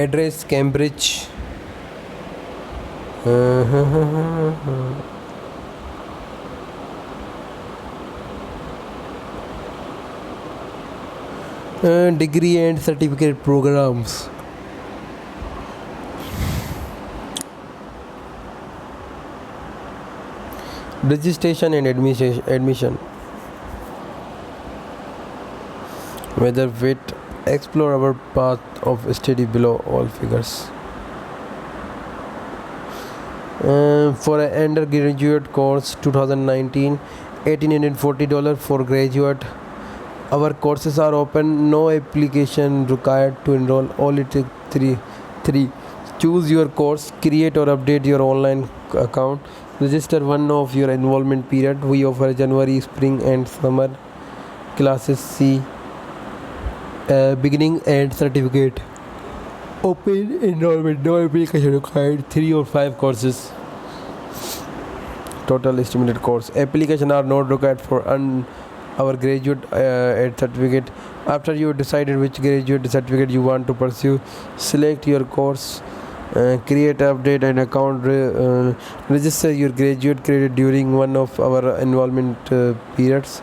Address Cambridge. Degree and certificate programmes. Registration and admission. Whether with explore our path of study below all figures. For an undergraduate course 2019, $1,840 for graduate. Our courses are open, no application required to enroll. All it takes three. Choose your course, create or update your online account, register one of your enrollment period. We offer January, spring and summer classes. See beginning and certificate. Open enrollment, no application required. 3 or 5 courses. Total estimated course. Application are not required for our graduate certificate. After you decided which graduate certificate you want to pursue, select your course, create, update an account, register your graduate credit during one of our enrollment periods.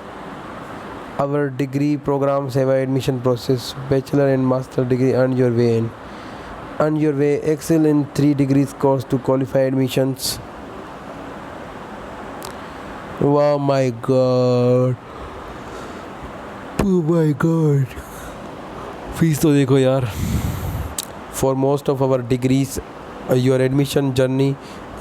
Our degree programs have an admission process. Bachelor and master degree. Earn your way. Excel in 3 degrees course to qualify admissions. Wow, my god. Oh my god. Fees तो देखो यार. For most of our degrees, your admission journey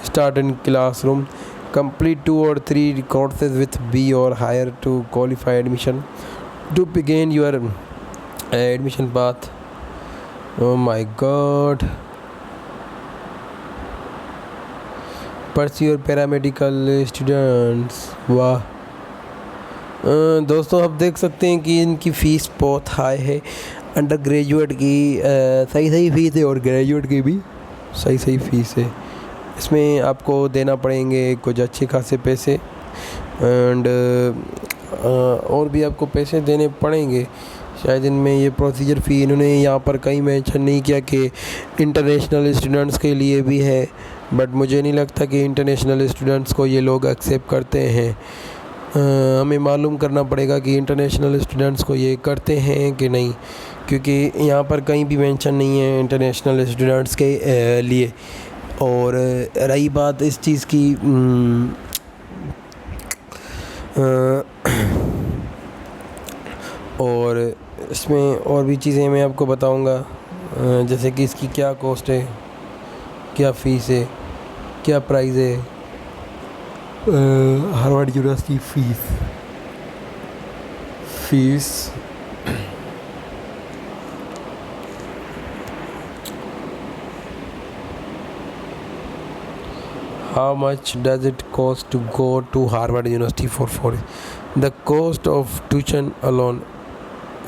start in classroom. Complete 2 or 3 courses with B or higher to qualify admission. To begin your admission path. Oh my god. Pursue your paramedical students. वाह. दोस्तों आप देख सकते हैं कि इनकी fees बहुत high है. अंडर ग्रेजुएट की सही फ़ीस है और ग्रेजुएट की भी सही फ़ीस है. इसमें आपको देना पड़ेंगे कुछ अच्छे खासे पैसे एंड और भी आपको पैसे देने पड़ेंगे शायद. इनमें ये प्रोसीजर फ़ी इन्होंने यहाँ पर कहीं मेंशन नहीं किया कि इंटरनेशनल स्टूडेंट्स के लिए भी है, बट मुझे नहीं लगता कि इंटरनेशनल स्टूडेंट्स को ये लोग एक्सेप्ट करते हैं. हमें मालूम करना पड़ेगा कि इंटरनेशनल स्टूडेंट्स को ये करते हैं कि नहीं. क्योंकि यहाँ पर कहीं भी मेंशन नहीं है इंटरनेशनल स्टूडेंट्स के लिए। और रही बात इस चीज़ की, और इसमें और भी चीज़ें मैं आपको बताऊंगा, जैसे कि इसकी क्या कॉस्ट है, क्या फ़ीस है, क्या प्राइस है। Harvard university fees How much does it cost to go to Harvard University for 4 years? The cost of tuition alone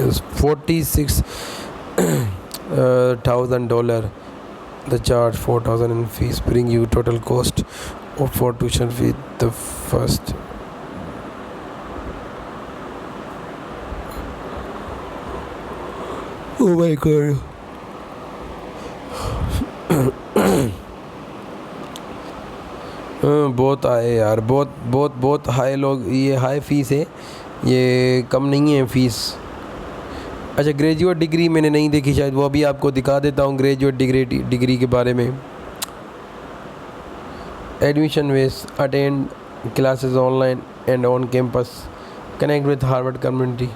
is $46,000. The charge $4,000 in fees bring you total cost of for tuition fee the first. Oh my god. बहुत आए यार, बहुत बहुत बहुत high लोग, ये high fees है, ये कम नहीं है फ़ीस। अच्छा, ग्रेजुएट डिग्री मैंने नहीं देखी, शायद वो अभी आपको दिखा देता हूँ ग्रेजुएट डिग्री के बारे में। एडमिशन वेस, attend classes online and on campus, connect with Harvard community.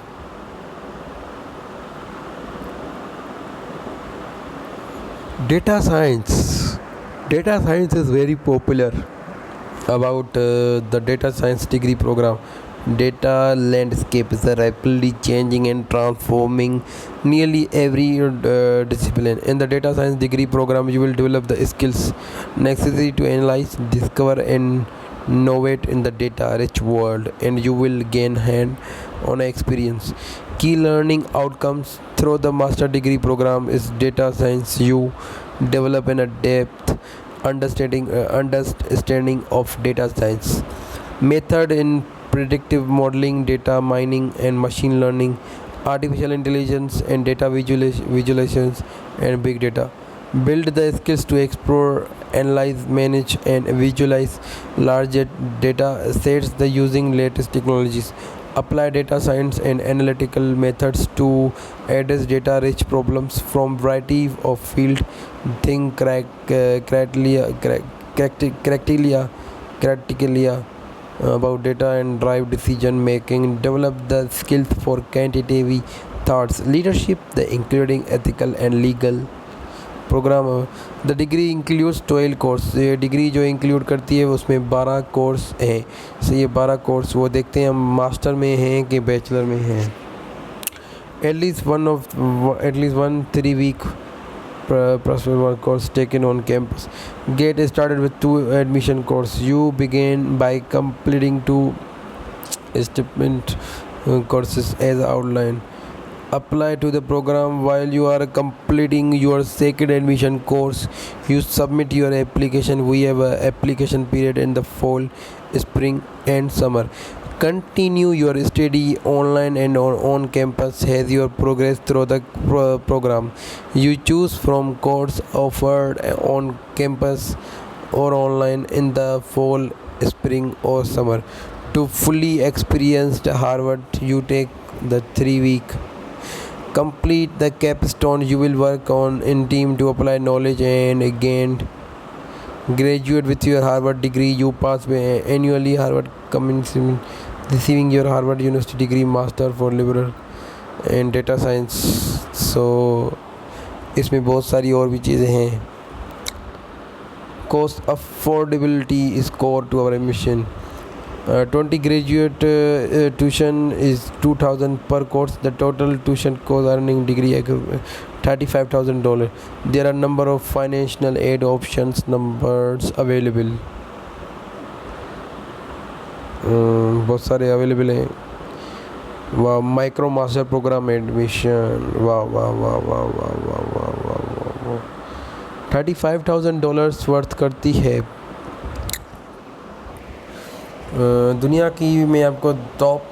Data science is very popular about the data science degree program. Data landscape is rapidly changing and transforming nearly every discipline. In the data science degree program, you will develop the skills necessary to analyze, discover, and innovate in the data rich world, and you will gain hand-on experience. Key learning outcomes through the master degree program is data science. You develop in a depth understanding of data science method in predictive modeling, data mining and machine learning, artificial intelligence and data visualizations and big data. Build the skills to explore, analyze, manage and visualize large data sets the using latest technologies. Apply data science and analytical methods to address data rich problems from variety of field. Think critically about data and drive decision making. Develop the skills for quantitative thoughts, leadership, including ethical and legal programme. The degree includes 12 course. ये डिग्री जो include करती है उसमें 12 course हैं। सो ये 12 course वो देखते हैं हम मास्टर में हैं कि बैचलर में हैं। At least one 3-week professional course taken on campus. Get started with 2 admission course. You begin by completing 2 stipend courses as outlined. Apply to the program while you are completing your second admission course. You submit your application. We have an application period in the fall, spring and summer. Continue your study online and on campus as you progress through the program. You choose from course offered on campus or online in the fall, spring or summer. To fully experience Harvard, you take the 3-week. Complete the capstone. You will work on in team to apply knowledge and gain. Graduate with your Harvard degree. You pass annually Harvard community, receiving your Harvard University degree, master for liberal and data science. So इसमें बहुत सारी और भी चीज़ें हैं. Cost affordability is core to our mission. 20 graduate tuition is $2,000 per course. The total tuition cost earning degree $35,000. There are number of financial aid options numbers available. बहुत सारे available हैं. वाह, माइक्रो मास्टर प्रोग्राम एडमिशन. वाह वाह वाह वाह वाह वाह वाह वाह वाह. $35,000 वर्थ करती है. दुनिया की मैं आपको टॉप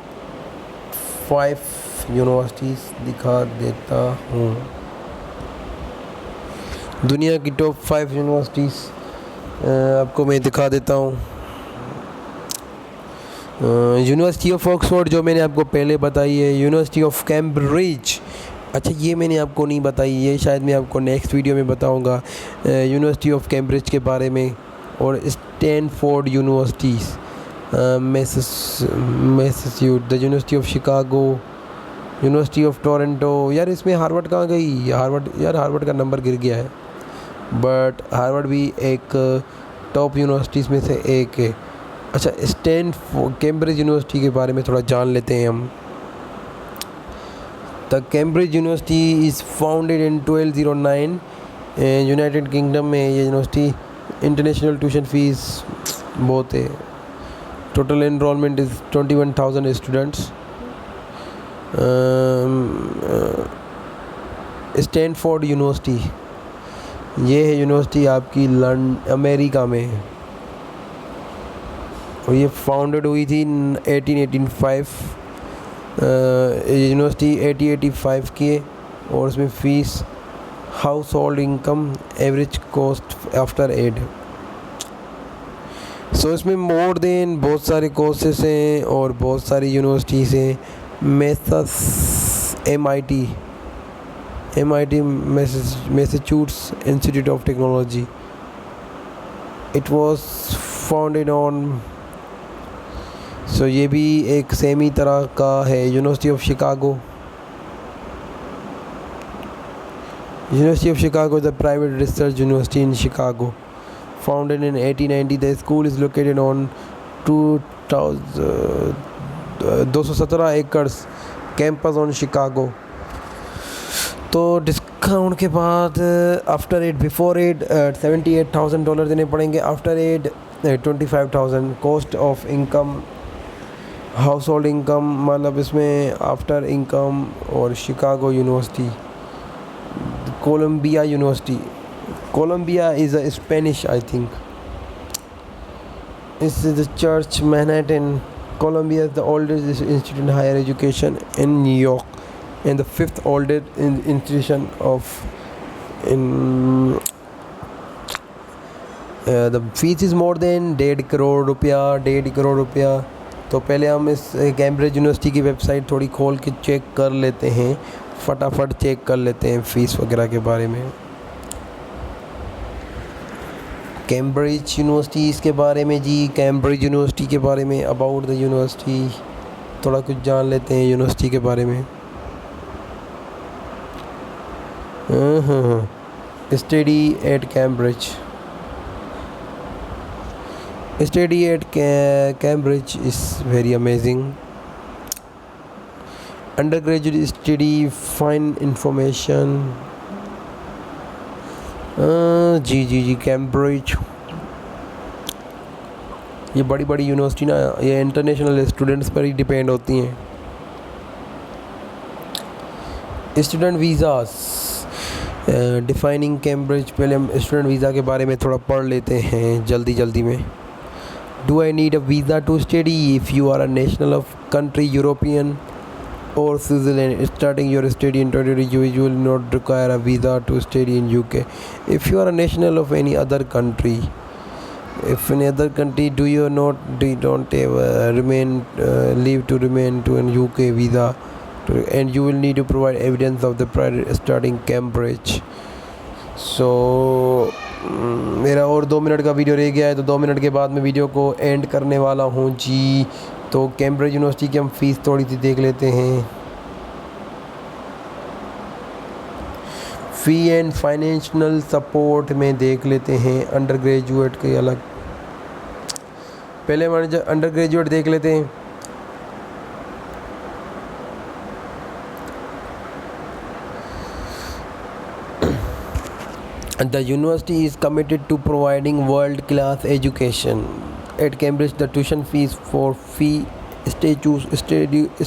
5 यूनिवर्सिटीज़ दिखा देता हूँ. दुनिया की टॉप 5 यूनिवर्सिटीज़ आपको मैं दिखा देता हूँ. यूनिवर्सिटी ऑफ ऑक्सफोर्ड जो मैंने आपको पहले बताई है. यूनिवर्सिटी ऑफ कैम्ब्रिज अच्छा ये मैंने आपको नहीं बताई, ये शायद मैं आपको नेक्स्ट वीडियो में बताऊंगा यूनिवर्सिटी ऑफ कैम्ब्रिज के बारे में और Stanford universities, Massachusetts, the University of Chicago, University of Toronto. यार इसमें हार्वर्ड कहाँ गई? हार्वर्ड, यार हार्वर्ड का नंबर गिर गया है, बट हार्वर्ड भी एक टॉप यूनिवर्सिटीज़ में से एक है। अच्छा स्टैनफोर्ड कैम्ब्रिज यूनिवर्सिटी के बारे में थोड़ा जान लेते हैं हम। The Cambridge university is founded in 1209, United kingdom में ये यूनिवर्सिटी। इंटरनेशनल ट्यूशन फीस बहुत है, total enrolment is 21,000 students. Stanford university, ये है यूनिवर्सिटी आपकी अमेरिका में, और ये फाउंडेड हुई थी 1885। यूनिवर्सिटी 1885 की है, और उसमें fees, household income, average cost after aid. So इसमें मोर देन बहुत सारे कोर्सेस हैं और बहुत सारी यूनिवर्सिटीज़ हैं। MIT Massachusetts Institute of Technology, it was founded on, so ये भी एक सेमी तरह का है। University of Chicago, University of Chicago is a private research university in Chicago, founded in 1890. The school is located on 217 acres campus on Chicago. तो discount के बाद after aid, before aid $78,000 देने पड़ेंगे, after aid 25,000। Cost of income, household income, मतलब इसमें after income, और Chicago university, Columbia university, Columbia is a Spanish, I think. This is the Church Manhattan. Columbia is the oldest institute in higher education in New York, and the fifth oldest institution of in. The fees is more than 1.5 crore रुपया, 1.5 करोड़ रुपया। तो पहले हम इस Cambridge university की website थोड़ी खोल के चेक कर लेते हैं, फटाफट चेक कर लेते हैं फीस वगैरह के बारे में। कैम्ब्रिज यूनिवर्सिटी इसके बारे में जी, कैम्ब्रिज यूनिवर्सिटी के बारे में, अबाउट द यूनिवर्सिटी थोड़ा कुछ जान लेते हैं यूनिवर्सिटी के बारे में। Study at Cambridge, study at Cambridge is very amazing. Undergraduate study, fine information. जी कैम्ब्रिज, ये बड़ी बड़ी यूनिवर्सिटी ना, ये इंटरनेशनल स्टूडेंट्स पर ही डिपेंड होती हैं। Student visas, defining Cambridge. पहले हम स्टूडेंट वीज़ा के बारे में थोड़ा पढ़ लेते हैं जल्दी में। Do I need a visa to study? If you are a national of country European or Switzerland starting your study in 2020, you will not require a visa to study in UK. If you are a national of any other country, if any other country, do you don't have leave to remain to an UK visa, and you will need to provide evidence of the prior studying Cambridge. So मेरा और 2 minute का video रह गया है, तो 2 minute के बाद मैं वीडियो को एंड करने वाला हूँ जी। तो कैम्ब्रिज यूनिवर्सिटी की हम फ़ीस थोड़ी सी देख लेते हैं। फ़ी एंड फाइनेंशियल सपोर्ट में देख लेते हैं। अंडर ग्रेजुएट के अलग, पहले हमारे अंडर ग्रेजुएट देख लेते हैं। The university is committed to providing world-class education. At Cambridge, the tuition fees for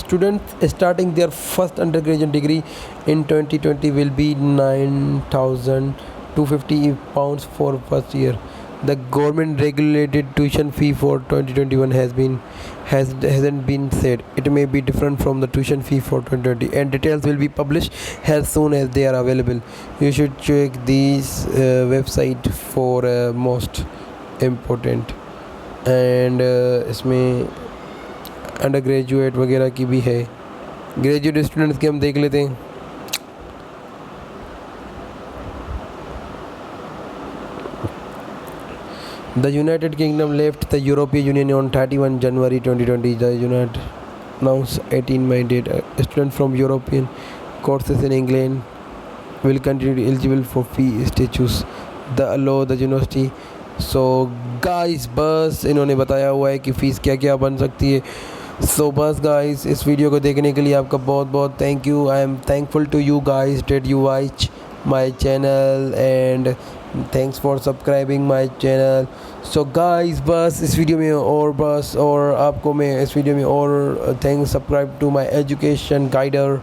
students starting their first undergraduate degree in 2020 will be £9,250 for first year. The government regulated tuition fee for 2021 hasn't been set. It may be different from the tuition fee for 2020, and details will be published as soon as they are available. You should check these website for most important. And इसमें under graduate वगैरह की भी है। Graduate students की हम देख लेते हैं। The United Kingdom left the European Union on 31 January 2020. The United announced 18 mandate students from European courses in England will continue to eligible for fee status. The allow the university. So guys, बस इन्होंने बताया हुआ है कि fees क्या क्या बन सकती है. सो बस गाइस, इस वीडियो को देखने के लिए आपका बहुत बहुत thank you. I am thankful to you guys that you watch my channel and thanks for subscribing my channel. So guys, बस इस वीडियो में और आपको मैं इस वीडियो में और thanks subscribe to my education guider.